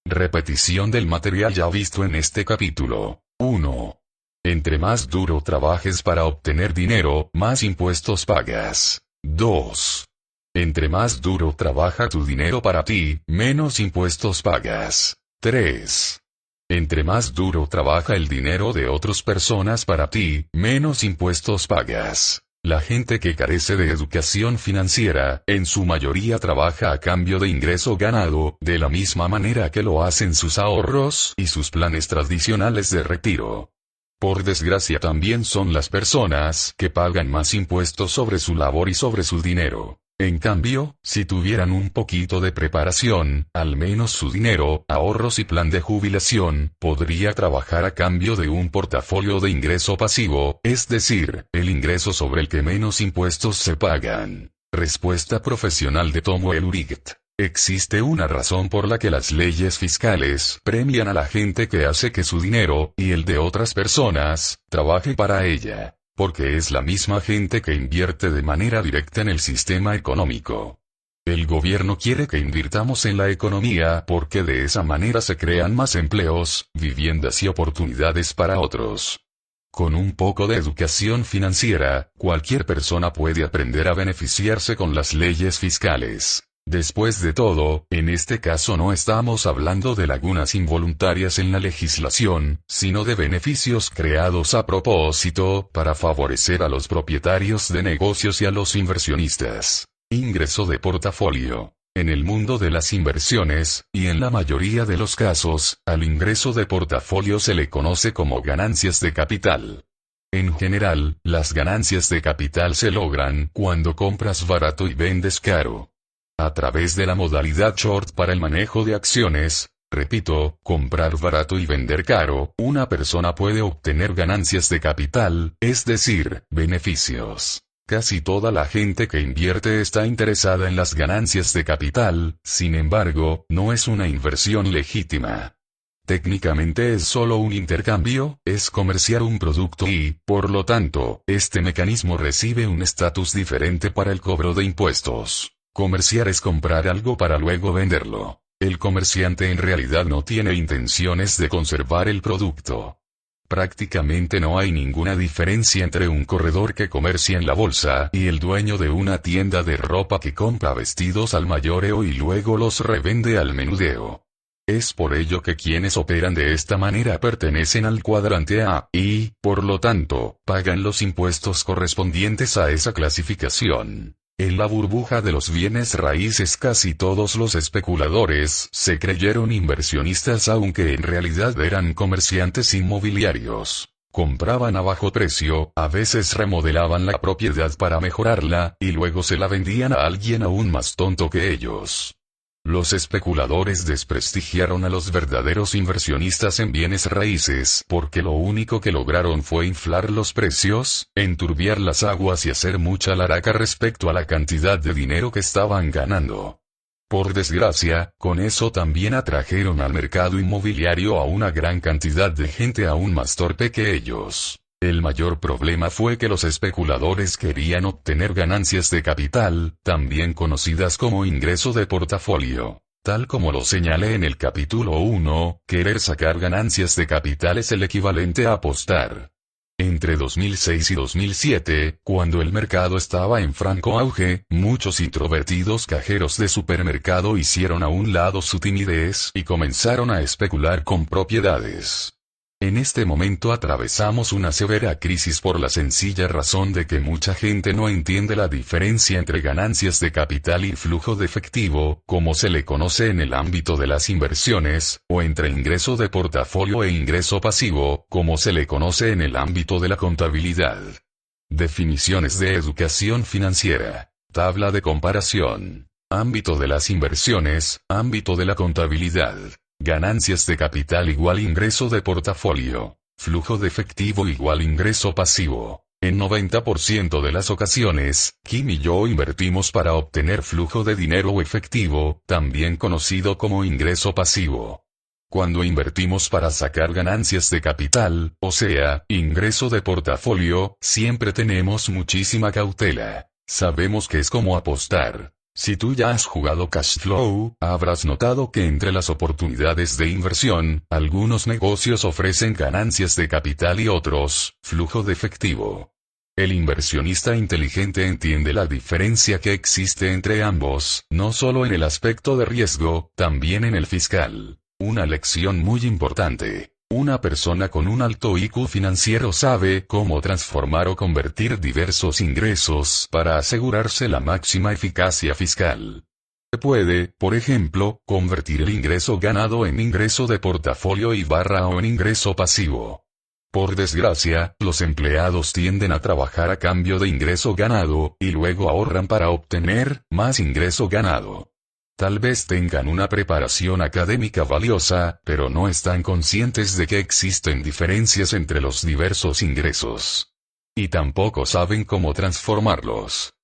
Repetición del material ya visto en este capítulo. 1. Entre más duro trabajes para obtener dinero, más impuestos pagas. 2. Entre más duro trabaja tu dinero para ti, menos impuestos pagas. 3. Entre más duro trabaja el dinero de otras personas para ti, menos impuestos pagas. La gente que carece de educación financiera, en su mayoría trabaja a cambio de ingreso ganado, de la misma manera que lo hacen sus ahorros y sus planes tradicionales de retiro. Por desgracia también son las personas que pagan más impuestos sobre su labor y sobre su dinero. En cambio, si tuvieran un poquito de preparación, al menos su dinero, ahorros y plan de jubilación, podría trabajar a cambio de un portafolio de ingreso pasivo, es decir, el ingreso sobre el que menos impuestos se pagan. Respuesta profesional de Tomo Eluricht. Existe una razón por la que las leyes fiscales premian a la gente que hace que su dinero, y el de otras personas, trabaje para ella. Porque es la misma gente que invierte de manera directa en el sistema económico. El gobierno quiere que invirtamos en la economía porque de esa manera se crean más empleos, viviendas y oportunidades para otros. Con un poco de educación financiera, cualquier persona puede aprender a beneficiarse con las leyes fiscales. Después de todo, en este caso no estamos hablando de lagunas involuntarias en la legislación, sino de beneficios creados a propósito, para favorecer a los propietarios de negocios y a los inversionistas. Ingreso de portafolio. En el mundo de las inversiones, y en la mayoría de los casos, al ingreso de portafolio se le conoce como ganancias de capital. En general, las ganancias de capital se logran cuando compras barato y vendes caro. A través de la modalidad short para el manejo de acciones, repito, comprar barato y vender caro, una persona puede obtener ganancias de capital, es decir, beneficios. Casi toda la gente que invierte está interesada en las ganancias de capital, sin embargo, no es una inversión legítima. Técnicamente es solo un intercambio, es comerciar un producto y, por lo tanto, este mecanismo recibe un estatus diferente para el cobro de impuestos. Comerciar es comprar algo para luego venderlo. El comerciante en realidad no tiene intenciones de conservar el producto. Prácticamente no hay ninguna diferencia entre un corredor que comercia en la bolsa y el dueño de una tienda de ropa que compra vestidos al mayoreo y luego los revende al menudeo. Es por ello que quienes operan de esta manera pertenecen al cuadrante A, y, por lo tanto, pagan los impuestos correspondientes a esa clasificación. En la burbuja de los bienes raíces casi todos los especuladores se creyeron inversionistas aunque en realidad eran comerciantes inmobiliarios. Compraban a bajo precio, a veces remodelaban la propiedad para mejorarla, y luego se la vendían a alguien aún más tonto que ellos. Los especuladores desprestigiaron a los verdaderos inversionistas en bienes raíces porque lo único que lograron fue inflar los precios, enturbiar las aguas y hacer mucha laraca respecto a la cantidad de dinero que estaban ganando. Por desgracia, con eso también atrajeron al mercado inmobiliario a una gran cantidad de gente aún más torpe que ellos. El mayor problema fue que los especuladores querían obtener ganancias de capital, también conocidas como ingreso de portafolio. Tal como lo señalé en el capítulo 1, querer sacar ganancias de capital es el equivalente a apostar. Entre 2006 y 2007, cuando el mercado estaba en franco auge, muchos introvertidos cajeros de supermercado hicieron a un lado su timidez y comenzaron a especular con propiedades. En este momento atravesamos una severa crisis por la sencilla razón de que mucha gente no entiende la diferencia entre ganancias de capital y flujo de efectivo, como se le conoce en el ámbito de las inversiones, o entre ingreso de portafolio e ingreso pasivo, como se le conoce en el ámbito de la contabilidad. Definiciones de educación financiera. Tabla de comparación. Ámbito de las inversiones, ámbito de la contabilidad. Ganancias de capital igual ingreso de portafolio. Flujo de efectivo igual ingreso pasivo. En 90% de las ocasiones, Kim y yo invertimos para obtener flujo de dinero efectivo, también conocido como ingreso pasivo. Cuando invertimos para sacar ganancias de capital, o sea, ingreso de portafolio, siempre tenemos muchísima cautela. Sabemos que es como apostar. Si tú ya has jugado cash flow, habrás notado que entre las oportunidades de inversión, algunos negocios ofrecen ganancias de capital y otros, flujo de efectivo. El inversionista inteligente entiende la diferencia que existe entre ambos, no solo en el aspecto de riesgo, también en el fiscal. Una lección muy importante. Una persona con un alto IQ financiero sabe cómo transformar o convertir diversos ingresos para asegurarse la máxima eficacia fiscal. Se puede, por ejemplo, convertir el ingreso ganado en ingreso de portafolio o en ingreso pasivo. Por desgracia, los empleados tienden a trabajar a cambio de ingreso ganado, y luego ahorran para obtener más ingreso ganado. Tal vez tengan una preparación académica valiosa, pero no están conscientes de que existen diferencias entre los diversos ingresos. Y tampoco saben cómo transformarlos.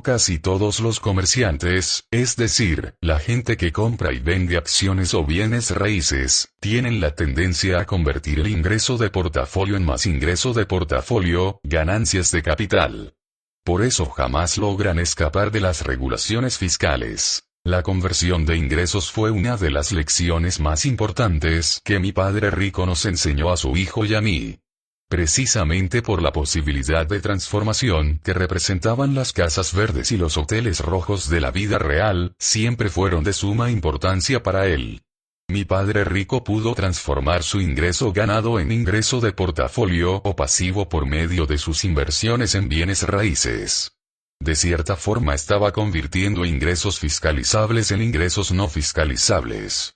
Casi todos los comerciantes, es decir, la gente que compra y vende acciones o bienes raíces, tienen la tendencia a convertir el ingreso de portafolio en más ingreso de portafolio, ganancias de capital. Por eso jamás logran escapar de las regulaciones fiscales. La conversión de ingresos fue una de las lecciones más importantes que mi padre rico nos enseñó a su hijo y a mí. Precisamente por la posibilidad de transformación que representaban las casas verdes y los hoteles rojos de la vida real, siempre fueron de suma importancia para él. Mi padre rico pudo transformar su ingreso ganado en ingreso de portafolio o pasivo por medio de sus inversiones en bienes raíces. De cierta forma estaba convirtiendo ingresos fiscalizables en ingresos no fiscalizables.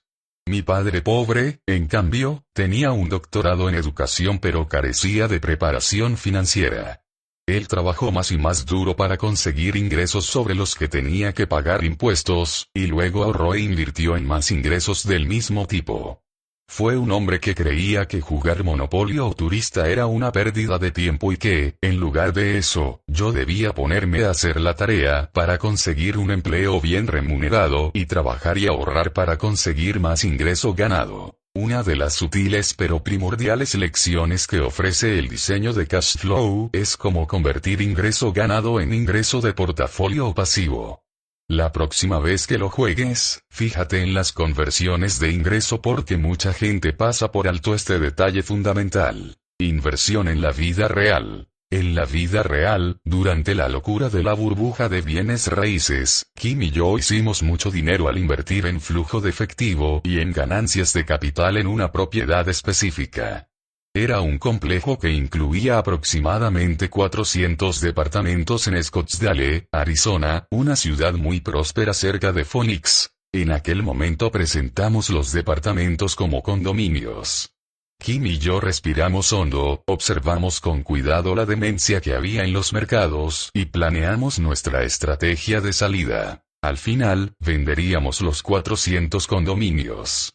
Mi padre pobre, en cambio, tenía un doctorado en educación pero carecía de preparación financiera. Él trabajó más y más duro para conseguir ingresos sobre los que tenía que pagar impuestos, y luego ahorró e invirtió en más ingresos del mismo tipo. Fue un hombre que creía que jugar Monopolio o turista era una pérdida de tiempo y que, en lugar de eso, yo debía ponerme a hacer la tarea para conseguir un empleo bien remunerado y trabajar y ahorrar para conseguir más ingreso ganado. Una de las sutiles pero primordiales lecciones que ofrece el diseño de cash flow es cómo convertir ingreso ganado en ingreso de portafolio o pasivo. La próxima vez que lo juegues, fíjate en las conversiones de ingreso porque mucha gente pasa por alto este detalle fundamental. Inversión en la vida real. En la vida real, durante la locura de la burbuja de bienes raíces, Kim y yo hicimos mucho dinero al invertir en flujo de efectivo y en ganancias de capital en una propiedad específica. Era un complejo que incluía aproximadamente 400 departamentos en Scottsdale, Arizona, una ciudad muy próspera cerca de Phoenix. En aquel momento presentamos los departamentos como condominios. Kim y yo respiramos hondo, observamos con cuidado la demencia que había en los mercados y planeamos nuestra estrategia de salida. Al final, venderíamos los 400 condominios.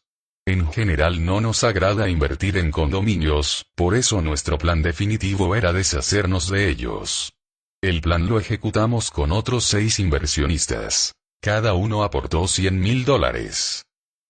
En general no nos agrada invertir en condominios, por eso nuestro plan definitivo era deshacernos de ellos. El plan lo ejecutamos con otros 6 inversionistas. Cada uno aportó $100,000.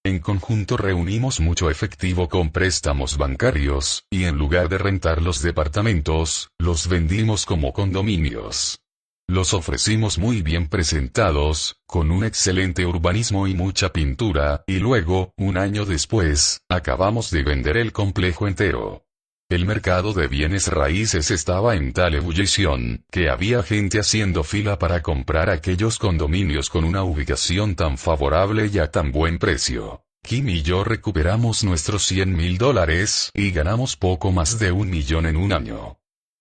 En conjunto reunimos mucho efectivo con préstamos bancarios, y en lugar de rentar los departamentos, los vendimos como condominios. Los ofrecimos muy bien presentados, con un excelente urbanismo y mucha pintura, y luego, un año después, acabamos de vender el complejo entero. El mercado de bienes raíces estaba en tal ebullición, que había gente haciendo fila para comprar aquellos condominios con una ubicación tan favorable y a tan buen precio. Kim y yo recuperamos nuestros $100,000, y ganamos poco más de $1 millón en un año.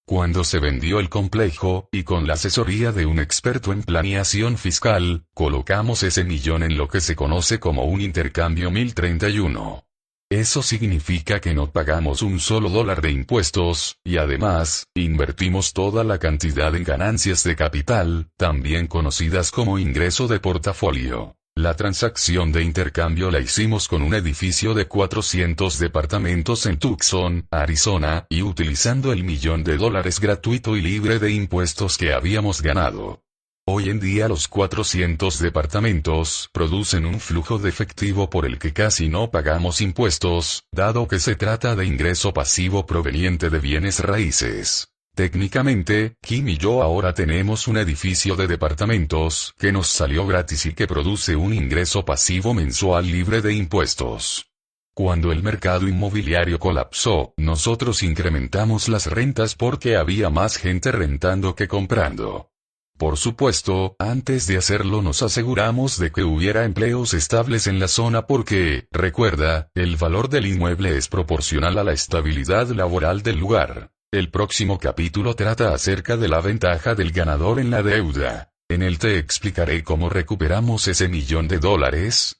Cuando se vendió el complejo, y con la asesoría de un experto en planeación fiscal, colocamos ese millón en lo que se conoce como un intercambio 1031. Eso significa que no pagamos un solo dólar de impuestos, y además, invertimos toda la cantidad en ganancias de capital, también conocidas como ingreso de portafolio. La transacción de intercambio la hicimos con un edificio de 400 departamentos en Tucson, Arizona, y utilizando el $1 millón gratuito y libre de impuestos que habíamos ganado. Hoy en día los 400 departamentos producen un flujo de efectivo por el que casi no pagamos impuestos, dado que se trata de ingreso pasivo proveniente de bienes raíces. Técnicamente, Kim y yo ahora tenemos un edificio de departamentos que nos salió gratis y que produce un ingreso pasivo mensual libre de impuestos. Cuando el mercado inmobiliario colapsó, nosotros incrementamos las rentas porque había más gente rentando que comprando. Por supuesto, antes de hacerlo nos aseguramos de que hubiera empleos estables en la zona porque, recuerda, el valor del inmueble es proporcional a la estabilidad laboral del lugar. El próximo capítulo trata acerca de la ventaja del ganador en la deuda. En él te explicaré cómo recuperamos ese $1 millón,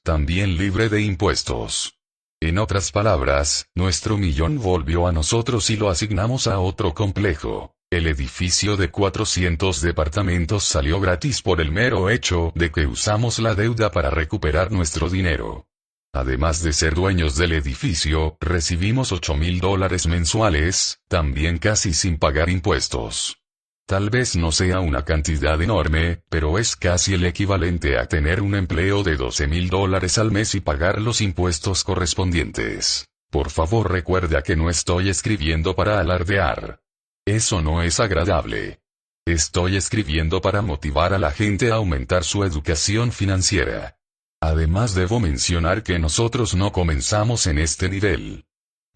también libre de impuestos. En otras palabras, nuestro millón volvió a nosotros y lo asignamos a otro complejo. El edificio de 400 departamentos salió gratis por el mero hecho de que usamos la deuda para recuperar nuestro dinero. Además de ser dueños del edificio, recibimos $8,000 mensuales, también casi sin pagar impuestos. Tal vez no sea una cantidad enorme, pero es casi el equivalente a tener un empleo de $12,000 al mes y pagar los impuestos correspondientes. Por favor recuerda que no estoy escribiendo para alardear. Eso no es agradable. Estoy escribiendo para motivar a la gente a aumentar su educación financiera. Además debo mencionar que nosotros no comenzamos en este nivel.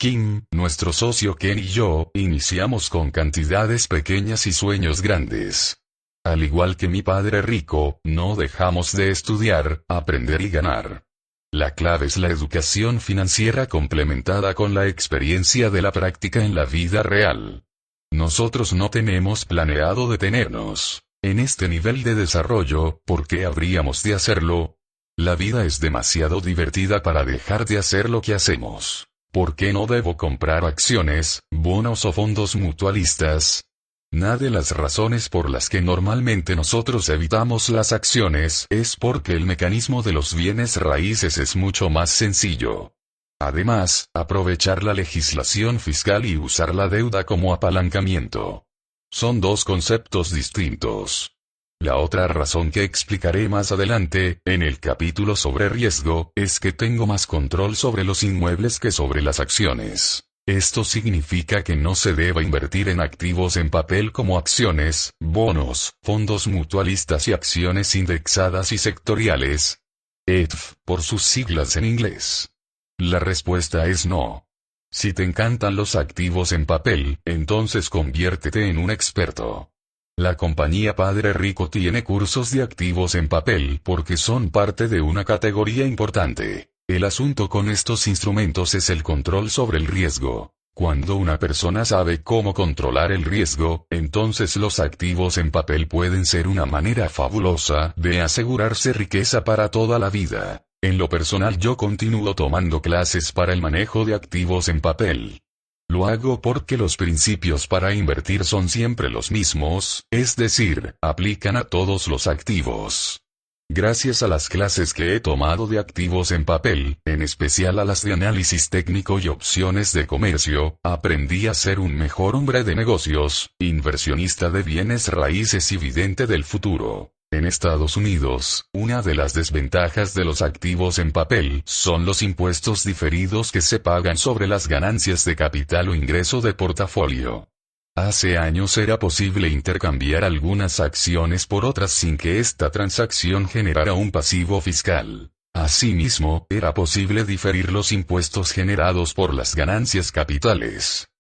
Kim, nuestro socio Ken y yo, iniciamos con cantidades pequeñas y sueños grandes. Al igual que mi padre rico, no dejamos de estudiar, aprender y ganar. La clave es la educación financiera complementada con la experiencia de la práctica en la vida real. Nosotros no tenemos planeado detenernos en este nivel de desarrollo, ¿por qué habríamos de hacerlo? La vida es demasiado divertida para dejar de hacer lo que hacemos. ¿Por qué no debo comprar acciones, bonos o fondos mutualistas? Una de las razones por las que normalmente nosotros evitamos las acciones es porque el mecanismo de los bienes raíces es mucho más sencillo. Además, aprovechar la legislación fiscal y usar la deuda como apalancamiento son dos conceptos distintos. La otra razón que explicaré más adelante, en el capítulo sobre riesgo, es que tengo más control sobre los inmuebles que sobre las acciones. Esto significa que no se debe invertir en activos en papel como acciones, bonos, fondos mutualistas y acciones indexadas y sectoriales. ETF, por sus siglas en inglés. La respuesta es no. Si te encantan los activos en papel, entonces conviértete en un experto. La compañía Padre Rico tiene cursos de activos en papel porque son parte de una categoría importante. El asunto con estos instrumentos es el control sobre el riesgo. Cuando una persona sabe cómo controlar el riesgo, entonces los activos en papel pueden ser una manera fabulosa de asegurarse riqueza para toda la vida. En lo personal yo continúo tomando clases para el manejo de activos en papel. Lo hago porque los principios para invertir son siempre los mismos, es decir, aplican a todos los activos. Gracias a las clases que he tomado de activos en papel, en especial a las de análisis técnico y opciones de comercio, aprendí a ser un mejor hombre de negocios, inversionista de bienes raíces y vidente del futuro. En Estados Unidos, una de las desventajas de los activos en papel son los impuestos diferidos que se pagan sobre las ganancias de capital o ingreso de portafolio. Hace años era posible intercambiar algunas acciones por otras sin que esta transacción generara un pasivo fiscal. Asimismo, era posible diferir los impuestos generados por las ganancias capitales.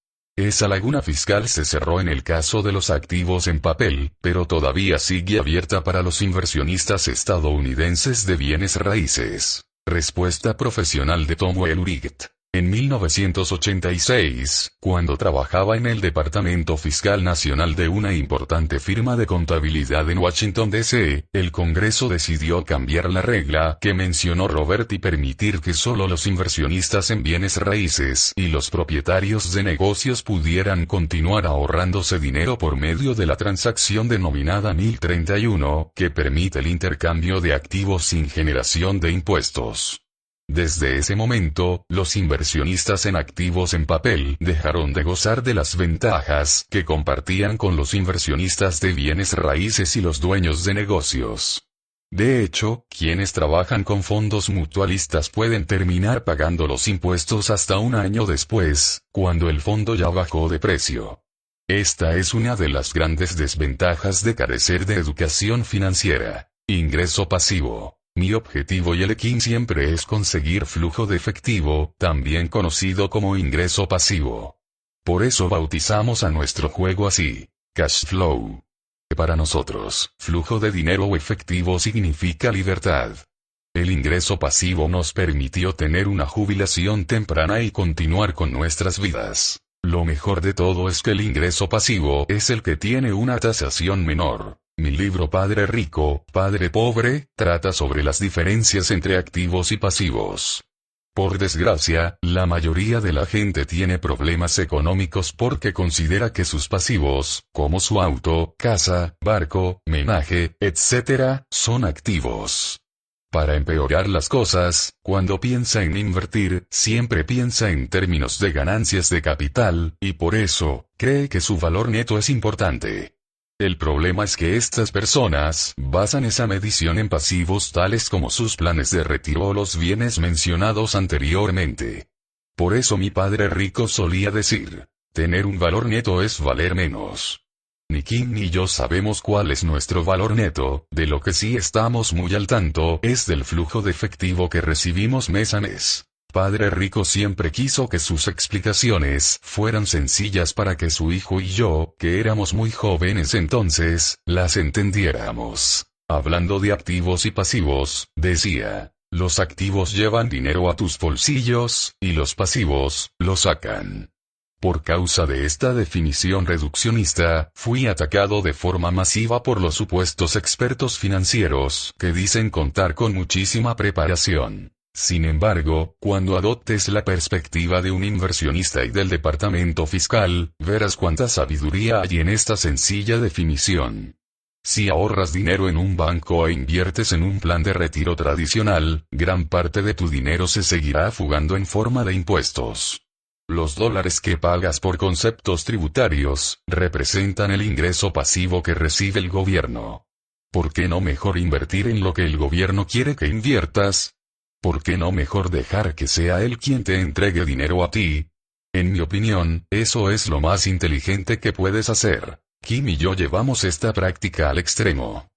Esa laguna fiscal se cerró en el caso de los activos en papel, pero todavía sigue abierta para los inversionistas estadounidenses de bienes raíces. Respuesta profesional de Tom Welluright. En 1986, cuando trabajaba en el Departamento Fiscal Nacional de una importante firma de contabilidad en Washington, D.C., el Congreso decidió cambiar la regla que mencionó Robert y permitir que solo los inversionistas en bienes raíces y los propietarios de negocios pudieran continuar ahorrándose dinero por medio de la transacción denominada 1031, que permite el intercambio de activos sin generación de impuestos. Desde ese momento, los inversionistas en activos en papel dejaron de gozar de las ventajas que compartían con los inversionistas de bienes raíces y los dueños de negocios. De hecho, quienes trabajan con fondos mutualistas pueden terminar pagando los impuestos hasta un año después, cuando el fondo ya bajó de precio. Esta es una de las grandes desventajas de carecer de educación financiera. Ingreso pasivo. Mi objetivo y el EKIN siempre es conseguir flujo de efectivo, también conocido como ingreso pasivo. Por eso bautizamos a nuestro juego así, Cash Flow. Para nosotros, flujo de dinero o efectivo significa libertad. El ingreso pasivo nos permitió tener una jubilación temprana y continuar con nuestras vidas. Lo mejor de todo es que el ingreso pasivo es el que tiene una tasación menor. Mi libro Padre Rico, Padre Pobre, trata sobre las diferencias entre activos y pasivos. Por desgracia, la mayoría de la gente tiene problemas económicos porque considera que sus pasivos, como su auto, casa, barco, menaje, etc., son activos. Para empeorar las cosas, cuando piensa en invertir, siempre piensa en términos de ganancias de capital, y por eso, cree que su valor neto es importante. El problema es que estas personas basan esa medición en pasivos tales como sus planes de retiro o los bienes mencionados anteriormente. Por eso mi padre rico solía decir, tener un valor neto es valer menos. Ni Kim ni yo sabemos cuál es nuestro valor neto, de lo que sí estamos muy al tanto es del flujo de efectivo que recibimos mes a mes. Padre Rico siempre quiso que sus explicaciones fueran sencillas para que su hijo y yo, que éramos muy jóvenes entonces, las entendiéramos. Hablando de activos y pasivos, decía, los activos llevan dinero a tus bolsillos, y los pasivos, lo sacan. Por causa de esta definición reduccionista, fui atacado de forma masiva por los supuestos expertos financieros, que dicen contar con muchísima preparación. Sin embargo, cuando adoptes la perspectiva de un inversionista y del departamento fiscal, verás cuánta sabiduría hay en esta sencilla definición. Si ahorras dinero en un banco e inviertes en un plan de retiro tradicional, gran parte de tu dinero se seguirá fugando en forma de impuestos. Los dólares que pagas por conceptos tributarios, representan el ingreso pasivo que recibe el gobierno. ¿Por qué no mejor invertir en lo que el gobierno quiere que inviertas? ¿Por qué no mejor dejar que sea él quien te entregue dinero a ti? En mi opinión, eso es lo más inteligente que puedes hacer. Kim y yo llevamos esta práctica al extremo.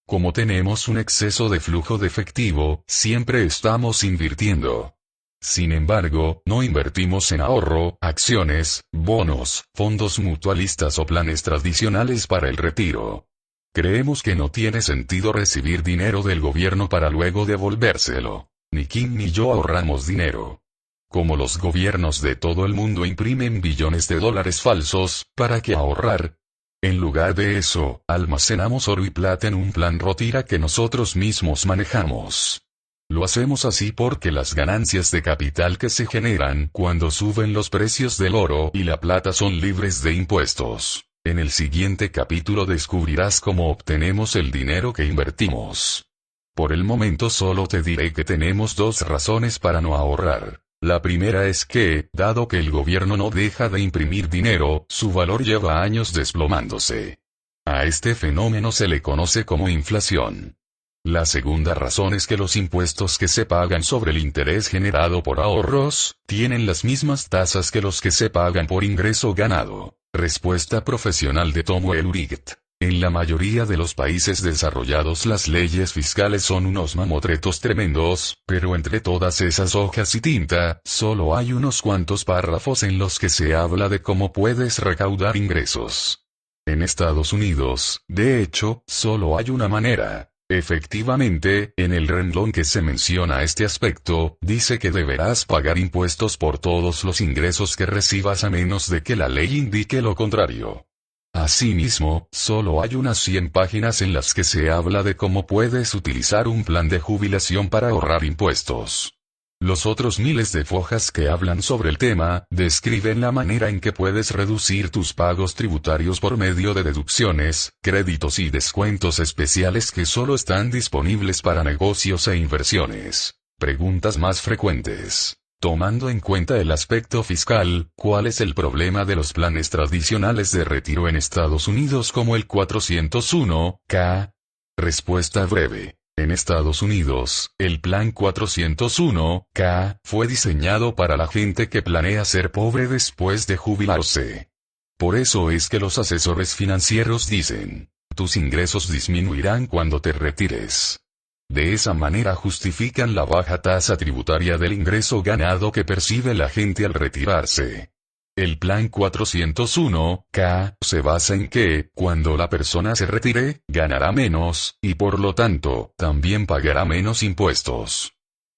Como tenemos un exceso de flujo de efectivo, siempre estamos invirtiendo. Sin embargo, no invertimos en ahorro, acciones, bonos, fondos mutualistas o planes tradicionales para el retiro. Creemos que no tiene sentido recibir dinero del gobierno para luego devolvérselo. Ni Kim ni yo ahorramos dinero. Como los gobiernos de todo el mundo imprimen billones de dólares falsos, ¿para qué ahorrar? En lugar de eso, almacenamos oro y plata en un plan Rotira que nosotros mismos manejamos. Lo hacemos así porque las ganancias de capital que se generan cuando suben los precios del oro y la plata son libres de impuestos. En el siguiente capítulo descubrirás cómo obtenemos el dinero que invertimos. Por el momento solo te diré que tenemos dos razones para no ahorrar. La primera es que, dado que el gobierno no deja de imprimir dinero, su valor lleva años desplomándose. A este fenómeno se le conoce como inflación. La segunda razón es que los impuestos que se pagan sobre el interés generado por ahorros, tienen las mismas tasas que los que se pagan por ingreso ganado. Respuesta profesional de Tomuel Uriget. En la mayoría de los países desarrollados las leyes fiscales son unos mamotretos tremendos, pero entre todas esas hojas y tinta, solo hay unos cuantos párrafos en los que se habla de cómo puedes recaudar ingresos. En Estados Unidos, de hecho, solo hay una manera. Efectivamente, en el renglón que se menciona este aspecto, dice que deberás pagar impuestos por todos los ingresos que recibas a menos de que la ley indique lo contrario. Asimismo, solo hay unas 100 páginas en las que se habla de cómo puedes utilizar un plan de jubilación para ahorrar impuestos. Los otros miles de hojas que hablan sobre el tema, describen la manera en que puedes reducir tus pagos tributarios por medio de deducciones, créditos y descuentos especiales que solo están disponibles para negocios e inversiones. Preguntas más frecuentes. Tomando en cuenta el aspecto fiscal, ¿cuál es el problema de los planes tradicionales de retiro en Estados Unidos como el 401(k)? Respuesta breve. En Estados Unidos, el plan 401(k) fue diseñado para la gente que planea ser pobre después de jubilarse. Por eso es que los asesores financieros dicen, tus ingresos disminuirán cuando te retires. De esa manera justifican la baja tasa tributaria del ingreso ganado que percibe la gente al retirarse. El plan 401(k) se basa en que, cuando la persona se retire, ganará menos, y por lo tanto, también pagará menos impuestos.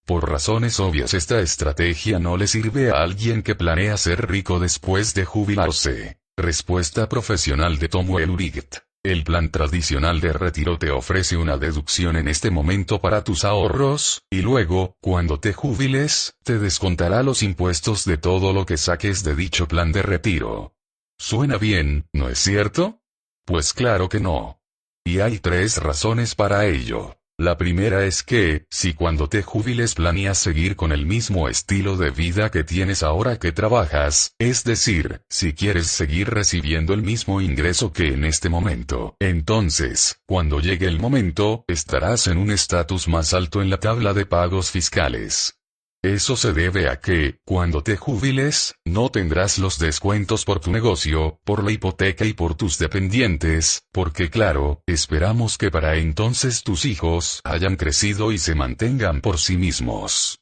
Por razones obvias esta estrategia no le sirve a alguien que planea ser rico después de jubilarse. Respuesta profesional de Tomuel Uriget. El plan tradicional de retiro te ofrece una deducción en este momento para tus ahorros, y luego, cuando te jubiles, te descontará los impuestos de todo lo que saques de dicho plan de retiro. Suena bien, ¿no es cierto? Pues claro que no. Y hay 3 razones para ello. La primera es que, si cuando te jubiles planeas seguir con el mismo estilo de vida que tienes ahora que trabajas, es decir, si quieres seguir recibiendo el mismo ingreso que en este momento, entonces, cuando llegue el momento, estarás en un estatus más alto en la tabla de pagos fiscales. Eso se debe a que, cuando te jubiles, no tendrás los descuentos por tu negocio, por la hipoteca y por tus dependientes, porque claro, esperamos que para entonces tus hijos hayan crecido y se mantengan por sí mismos.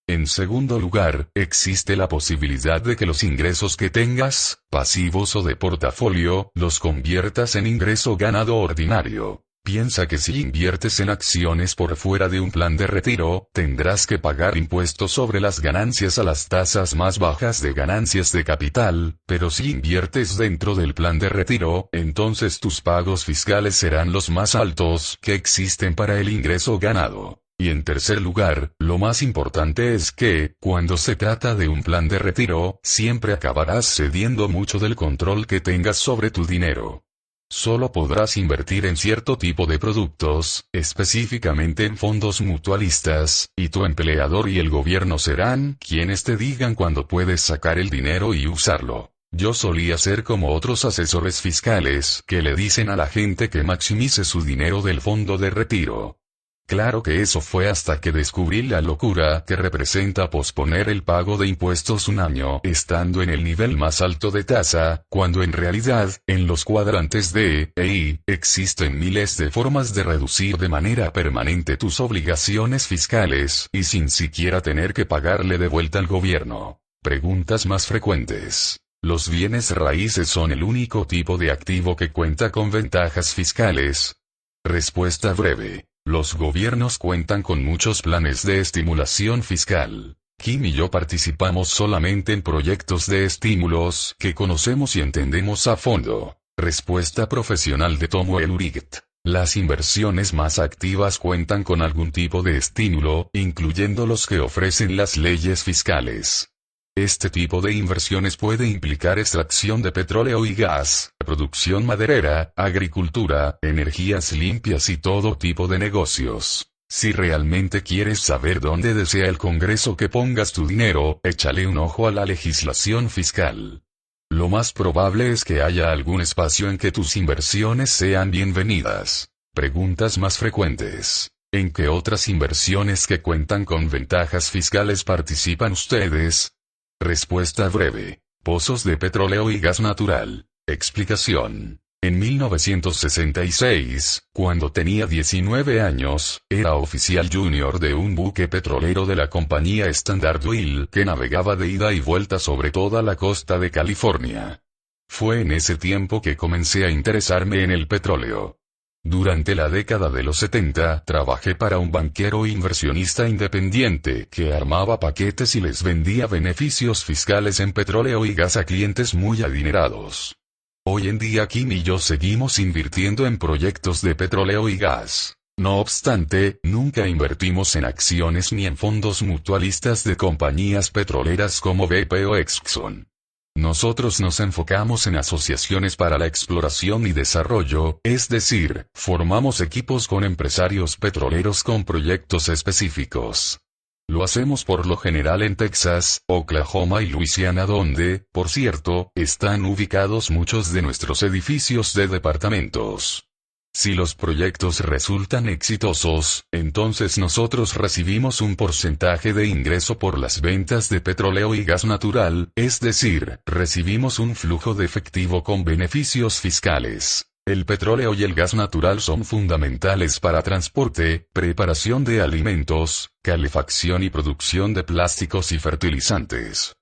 En segundo lugar, existe la posibilidad de que los ingresos que tengas, pasivos o de portafolio, los conviertas en ingreso ganado ordinario. Piensa que si inviertes en acciones por fuera de un plan de retiro, tendrás que pagar impuestos sobre las ganancias a las tasas más bajas de ganancias de capital, pero si inviertes dentro del plan de retiro, entonces tus pagos fiscales serán los más altos que existen para el ingreso ganado. Y en tercer lugar, lo más importante es que, cuando se trata de un plan de retiro, siempre acabarás cediendo mucho del control que tengas sobre tu dinero. Solo podrás invertir en cierto tipo de productos, específicamente en fondos mutualistas, y tu empleador y el gobierno serán quienes te digan cuándo puedes sacar el dinero y usarlo. Yo solía ser como otros asesores fiscales que le dicen a la gente que maximice su dinero del fondo de retiro. Claro que eso fue hasta que descubrí la locura que representa posponer el pago de impuestos un año estando en el nivel más alto de tasa, cuando en realidad, en los cuadrantes D e I, existen miles de formas de reducir de manera permanente tus obligaciones fiscales, y sin siquiera tener que pagarle de vuelta al gobierno. Preguntas más frecuentes. ¿Los bienes raíces son el único tipo de activo que cuenta con ventajas fiscales? Respuesta breve. Los gobiernos cuentan con muchos planes de estimulación fiscal. Kim y yo participamos solamente en proyectos de estímulos que conocemos y entendemos a fondo. Respuesta profesional de Tomoel Urigt. Las inversiones más activas cuentan con algún tipo de estímulo, incluyendo los que ofrecen las leyes fiscales. Este tipo de inversiones puede implicar extracción de petróleo y gas, producción maderera, agricultura, energías limpias y todo tipo de negocios. Si realmente quieres saber dónde desea el Congreso que pongas tu dinero, échale un ojo a la legislación fiscal. Lo más probable es que haya algún espacio en que tus inversiones sean bienvenidas. Preguntas más frecuentes. ¿En qué otras inversiones que cuentan con ventajas fiscales participan ustedes? Respuesta breve. Pozos de petróleo y gas natural. Explicación. En 1966, cuando tenía 19 años, era oficial junior de un buque petrolero de la compañía Standard Oil que navegaba de ida y vuelta sobre toda la costa de California. Fue en ese tiempo que comencé a interesarme en el petróleo. Durante la década de los 70, trabajé para un banquero inversionista independiente que armaba paquetes y les vendía beneficios fiscales en petróleo y gas a clientes muy adinerados. Hoy en día Kim y yo seguimos invirtiendo en proyectos de petróleo y gas. No obstante, nunca invertimos en acciones ni en fondos mutualistas de compañías petroleras como BP o Exxon. Nosotros nos enfocamos en asociaciones para la exploración y desarrollo, es decir, formamos equipos con empresarios petroleros con proyectos específicos. Lo hacemos por lo general en Texas, Oklahoma y Luisiana donde, por cierto, están ubicados muchos de nuestros edificios de departamentos. Si los proyectos resultan exitosos, entonces nosotros recibimos un porcentaje de ingreso por las ventas de petróleo y gas natural, es decir, recibimos un flujo de efectivo con beneficios fiscales. El petróleo y el gas natural son fundamentales para transporte, preparación de alimentos, calefacción y producción de plásticos y fertilizantes.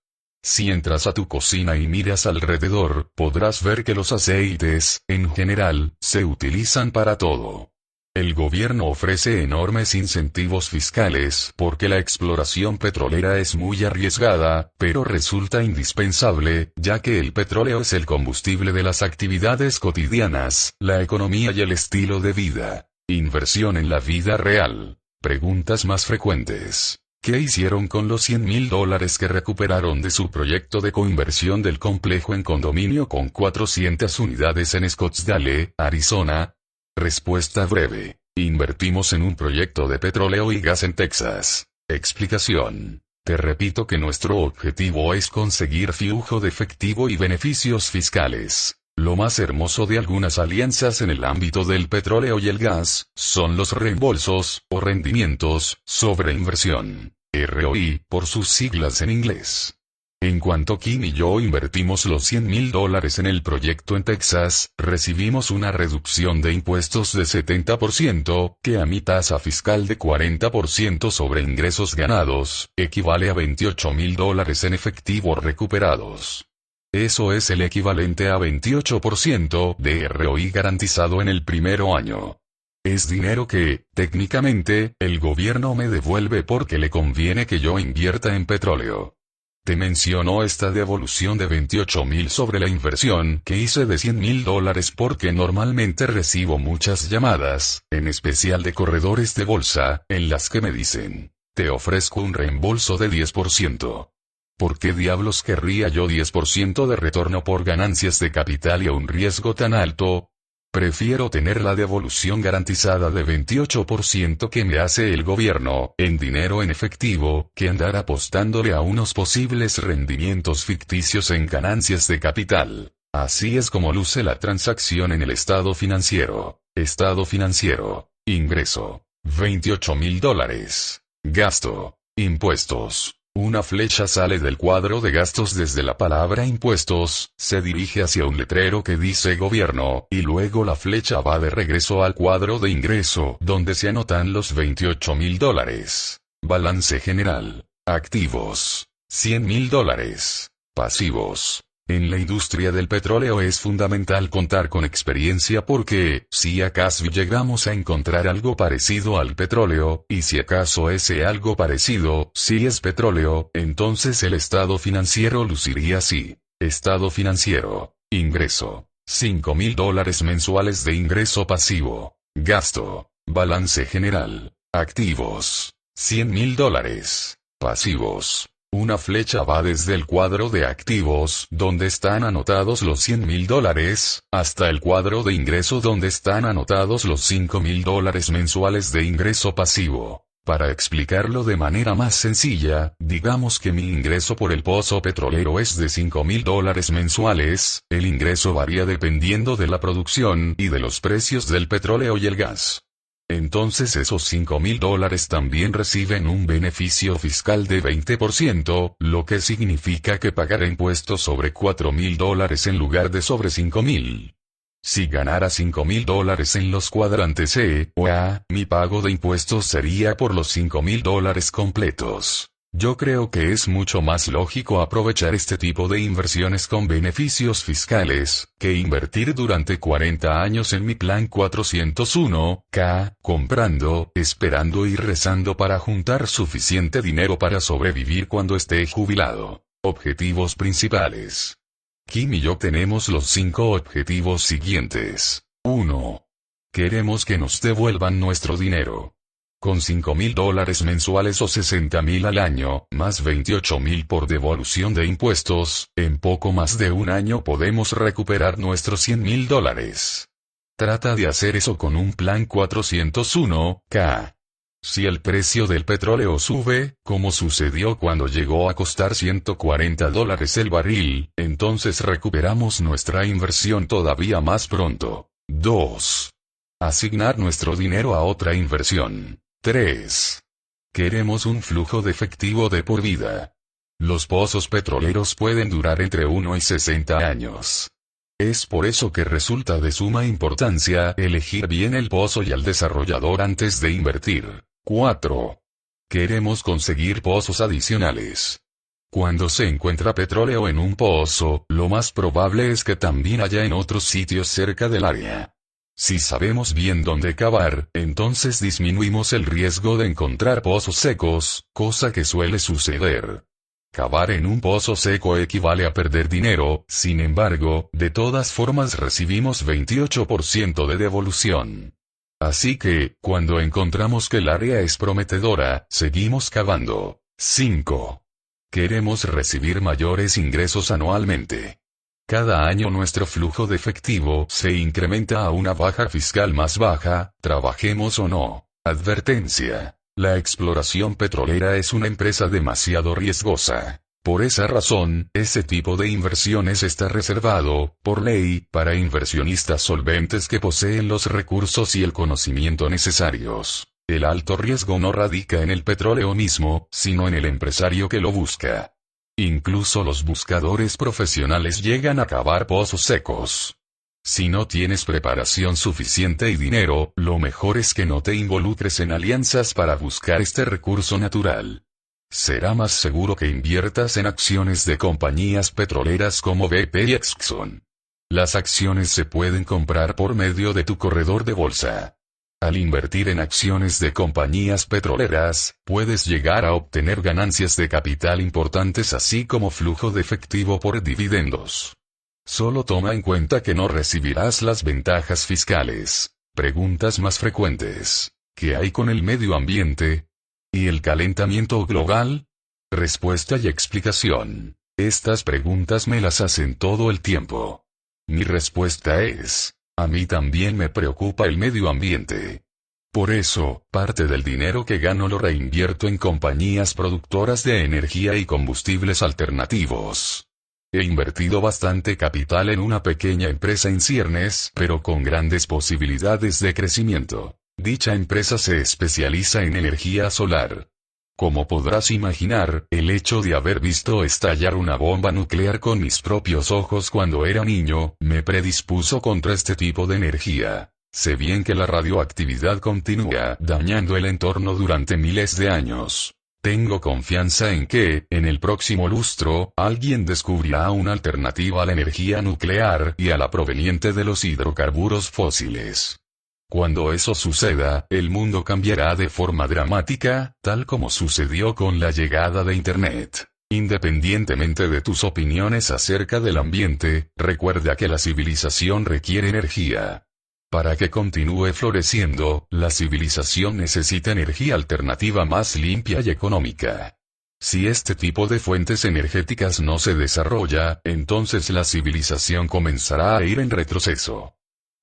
Si entras a tu cocina y miras alrededor, podrás ver que los aceites, en general, se utilizan para todo. El gobierno ofrece enormes incentivos fiscales porque la exploración petrolera es muy arriesgada, pero resulta indispensable, ya que el petróleo es el combustible de las actividades cotidianas, la economía y el estilo de vida. Inversión en la vida real. Preguntas más frecuentes. ¿Qué hicieron con los $100,000 que recuperaron de su proyecto de coinversión del complejo en condominio con 400 unidades en Scottsdale, Arizona? Respuesta breve. Invertimos en un proyecto de petróleo y gas en Texas. Explicación. Te repito que nuestro objetivo es conseguir flujo de efectivo y beneficios fiscales. Lo más hermoso de algunas alianzas en el ámbito del petróleo y el gas, son los reembolsos, o rendimientos, sobre inversión. ROI, por sus siglas en inglés. En cuanto Kim y yo invertimos los $100,000 en el proyecto en Texas, recibimos una reducción de impuestos de 70%, que a mi tasa fiscal de 40% sobre ingresos ganados, equivale a $28,000 en efectivo recuperados. Eso es el equivalente a 28% de ROI garantizado en el primer año. Es dinero que, técnicamente, el gobierno me devuelve porque le conviene que yo invierta en petróleo. Te menciono esta devolución de 28,000 sobre la inversión que hice de $100,000 porque normalmente recibo muchas llamadas, en especial de corredores de bolsa, en las que me dicen, te ofrezco un reembolso de 10%. ¿Por qué diablos querría yo 10% de retorno por ganancias de capital y a un riesgo tan alto? Prefiero tener la devolución garantizada de 28% que me hace el gobierno, en dinero en efectivo, que andar apostándole a unos posibles rendimientos ficticios en ganancias de capital. Así es como luce la transacción en el estado financiero. Estado financiero. Ingreso. $28,000. Gasto. Impuestos. Una flecha sale del cuadro de gastos desde la palabra impuestos, se dirige hacia un letrero que dice gobierno, y luego la flecha va de regreso al cuadro de ingreso, donde se anotan los $28,000. Balance general. Activos. $100,000. Pasivos. En la industria del petróleo es fundamental contar con experiencia porque, si acaso llegamos a encontrar algo parecido al petróleo, y si acaso ese algo parecido, sí es petróleo, entonces el estado financiero luciría así. Estado financiero. Ingreso. $5,000 mensuales de ingreso pasivo. Gasto. Balance general. Activos. $100,000. Pasivos. Una flecha va desde el cuadro de activos, donde están anotados los $100,000, hasta el cuadro de ingreso donde están anotados los $5,000 mensuales de ingreso pasivo. Para explicarlo de manera más sencilla, digamos que mi ingreso por el pozo petrolero es de $5,000 mensuales, el ingreso varía dependiendo de la producción y de los precios del petróleo y el gas. Entonces esos $5,000 también reciben un beneficio fiscal de 20%, lo que significa que pagaré impuestos sobre $4,000 en lugar de sobre $5,000. Si ganara $5,000 en los cuadrantes E o A, mi pago de impuestos sería por los $5,000 completos. Yo creo que es mucho más lógico aprovechar este tipo de inversiones con beneficios fiscales, que invertir durante 40 años en mi plan 401(k), comprando, esperando y rezando para juntar suficiente dinero para sobrevivir cuando esté jubilado. Objetivos principales. Kim y yo tenemos los 5 objetivos siguientes. 1. Queremos que nos devuelvan nuestro dinero. Con $5,000 mensuales o $60,000 al año, más $28,000 por devolución de impuestos, en poco más de un año podemos recuperar nuestros $100,000. Trata de hacer eso con un plan 401(k). Si el precio del petróleo sube, como sucedió cuando llegó a costar $140 el barril, entonces recuperamos nuestra inversión todavía más pronto. 2. Asignar nuestro dinero a otra inversión. 3. Queremos un flujo de efectivo de por vida. Los pozos petroleros pueden durar entre 1 y 60 años. Es por eso que resulta de suma importancia elegir bien el pozo y al desarrollador antes de invertir. 4. Queremos conseguir pozos adicionales. Cuando se encuentra petróleo en un pozo, lo más probable es que también haya en otros sitios cerca del área. Si sabemos bien dónde cavar, entonces disminuimos el riesgo de encontrar pozos secos, cosa que suele suceder. Cavar en un pozo seco equivale a perder dinero, sin embargo, de todas formas recibimos 28% de devolución. Así que, cuando encontramos que el área es prometedora, seguimos cavando. 5. Queremos recibir mayores ingresos anualmente. Cada año nuestro flujo de efectivo se incrementa a una baja fiscal más baja, trabajemos o no. Advertencia. La exploración petrolera es una empresa demasiado riesgosa. Por esa razón, ese tipo de inversiones está reservado, por ley, para inversionistas solventes que poseen los recursos y el conocimiento necesarios. El alto riesgo no radica en el petróleo mismo, sino en el empresario que lo busca. Incluso los buscadores profesionales llegan a cavar pozos secos. Si no tienes preparación suficiente y dinero, lo mejor es que no te involucres en alianzas para buscar este recurso natural. Será más seguro que inviertas en acciones de compañías petroleras como BP y Exxon. Las acciones se pueden comprar por medio de tu corredor de bolsa. Al invertir en acciones de compañías petroleras, puedes llegar a obtener ganancias de capital importantes así como flujo de efectivo por dividendos. Solo toma en cuenta que no recibirás las ventajas fiscales. Preguntas más frecuentes. ¿Qué hay con el medio ambiente? ¿Y el calentamiento global? Respuesta y explicación. Estas preguntas me las hacen todo el tiempo. Mi respuesta es: a mí también me preocupa el medio ambiente. Por eso, parte del dinero que gano lo reinvierto en compañías productoras de energía y combustibles alternativos. He invertido bastante capital en una pequeña empresa en ciernes, pero con grandes posibilidades de crecimiento. Dicha empresa se especializa en energía solar. Como podrás imaginar, el hecho de haber visto estallar una bomba nuclear con mis propios ojos cuando era niño, me predispuso contra este tipo de energía. Sé bien que la radioactividad continúa dañando el entorno durante miles de años. Tengo confianza en que, en el próximo lustro, alguien descubrirá una alternativa a la energía nuclear y a la proveniente de los hidrocarburos fósiles. Cuando eso suceda, el mundo cambiará de forma dramática, tal como sucedió con la llegada de Internet. Independientemente de tus opiniones acerca del ambiente, recuerda que la civilización requiere energía. Para que continúe floreciendo, la civilización necesita energía alternativa más limpia y económica. Si este tipo de fuentes energéticas no se desarrolla, entonces la civilización comenzará a ir en retroceso.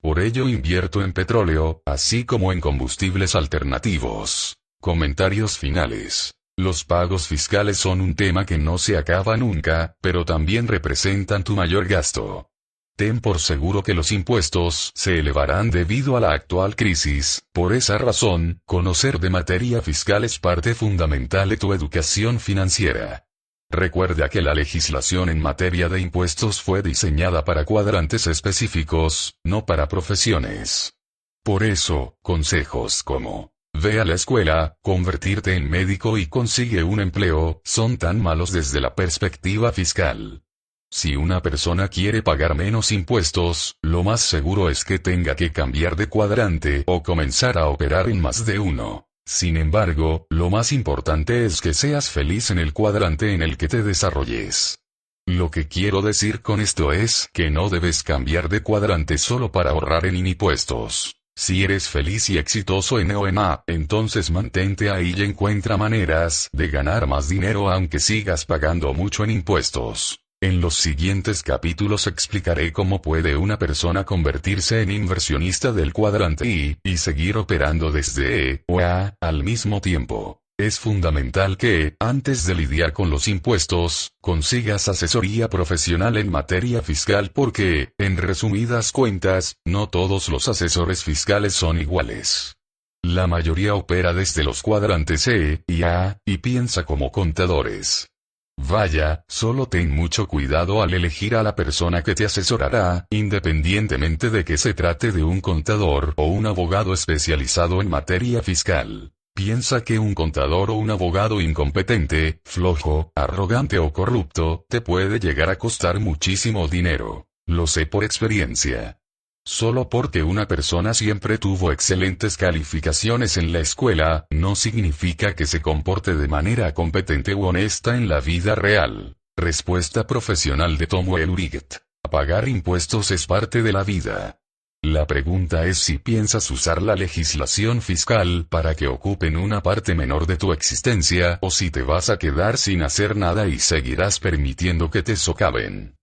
Por ello invierto en petróleo, así como en combustibles alternativos. Comentarios finales. Los pagos fiscales son un tema que no se acaba nunca, pero también representan tu mayor gasto. Ten por seguro que los impuestos se elevarán debido a la actual crisis. Por esa razón, conocer de materia fiscal es parte fundamental de tu educación financiera. Recuerda que la legislación en materia de impuestos fue diseñada para cuadrantes específicos, no para profesiones. Por eso, consejos como: ve a la escuela, convertirte en médico y consigue un empleo, son tan malos desde la perspectiva fiscal. Si una persona quiere pagar menos impuestos, lo más seguro es que tenga que cambiar de cuadrante o comenzar a operar en más de uno. Sin embargo, lo más importante es que seas feliz en el cuadrante en el que te desarrolles. Lo que quiero decir con esto es que no debes cambiar de cuadrante solo para ahorrar en impuestos. Si eres feliz y exitoso en O en A, entonces mantente ahí y encuentra maneras de ganar más dinero aunque sigas pagando mucho en impuestos. En los siguientes capítulos explicaré cómo puede una persona convertirse en inversionista del cuadrante I, y seguir operando desde E o A, al mismo tiempo. Es fundamental que, antes de lidiar con los impuestos, consigas asesoría profesional en materia fiscal porque, en resumidas cuentas, no todos los asesores fiscales son iguales. La mayoría opera desde los cuadrantes E y A, y piensa como contadores. Vaya, solo ten mucho cuidado al elegir a la persona que te asesorará, independientemente de que se trate de un contador o un abogado especializado en materia fiscal. Piensa que un contador o un abogado incompetente, flojo, arrogante o corrupto, te puede llegar a costar muchísimo dinero. Lo sé por experiencia. Solo porque una persona siempre tuvo excelentes calificaciones en la escuela, no significa que se comporte de manera competente u honesta en la vida real. Respuesta profesional de Tom Welluriget. Pagar impuestos es parte de la vida. La pregunta es si piensas usar la legislación fiscal para que ocupen una parte menor de tu existencia o si te vas a quedar sin hacer nada y seguirás permitiendo que te socaven.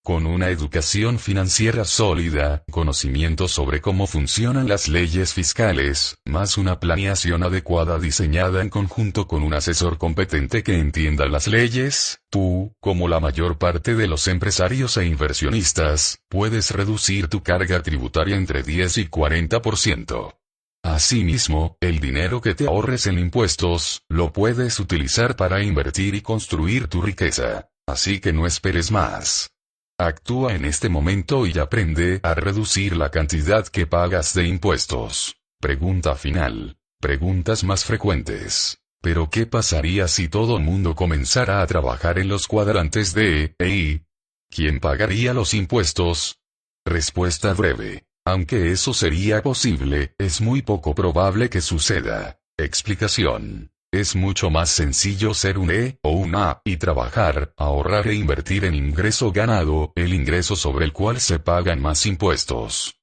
Con una educación financiera sólida, conocimiento sobre cómo funcionan las leyes fiscales, más una planeación adecuada diseñada en conjunto con un asesor competente que entienda las leyes, tú, como la mayor parte de los empresarios e inversionistas, puedes reducir tu carga tributaria entre 10 y 40%. Asimismo, el dinero que te ahorres en impuestos, lo puedes utilizar para invertir y construir tu riqueza. Así que no esperes más. Actúa en este momento y aprende a reducir la cantidad que pagas de impuestos. Pregunta final. Preguntas más frecuentes. ¿Pero qué pasaría si todo el mundo comenzara a trabajar en los cuadrantes de E, I? ¿Quién pagaría los impuestos? Respuesta breve. Aunque eso sería posible, es muy poco probable que suceda. Explicación. Es mucho más sencillo ser un E o un A y trabajar, ahorrar e invertir en ingreso ganado, el ingreso sobre el cual se pagan más impuestos.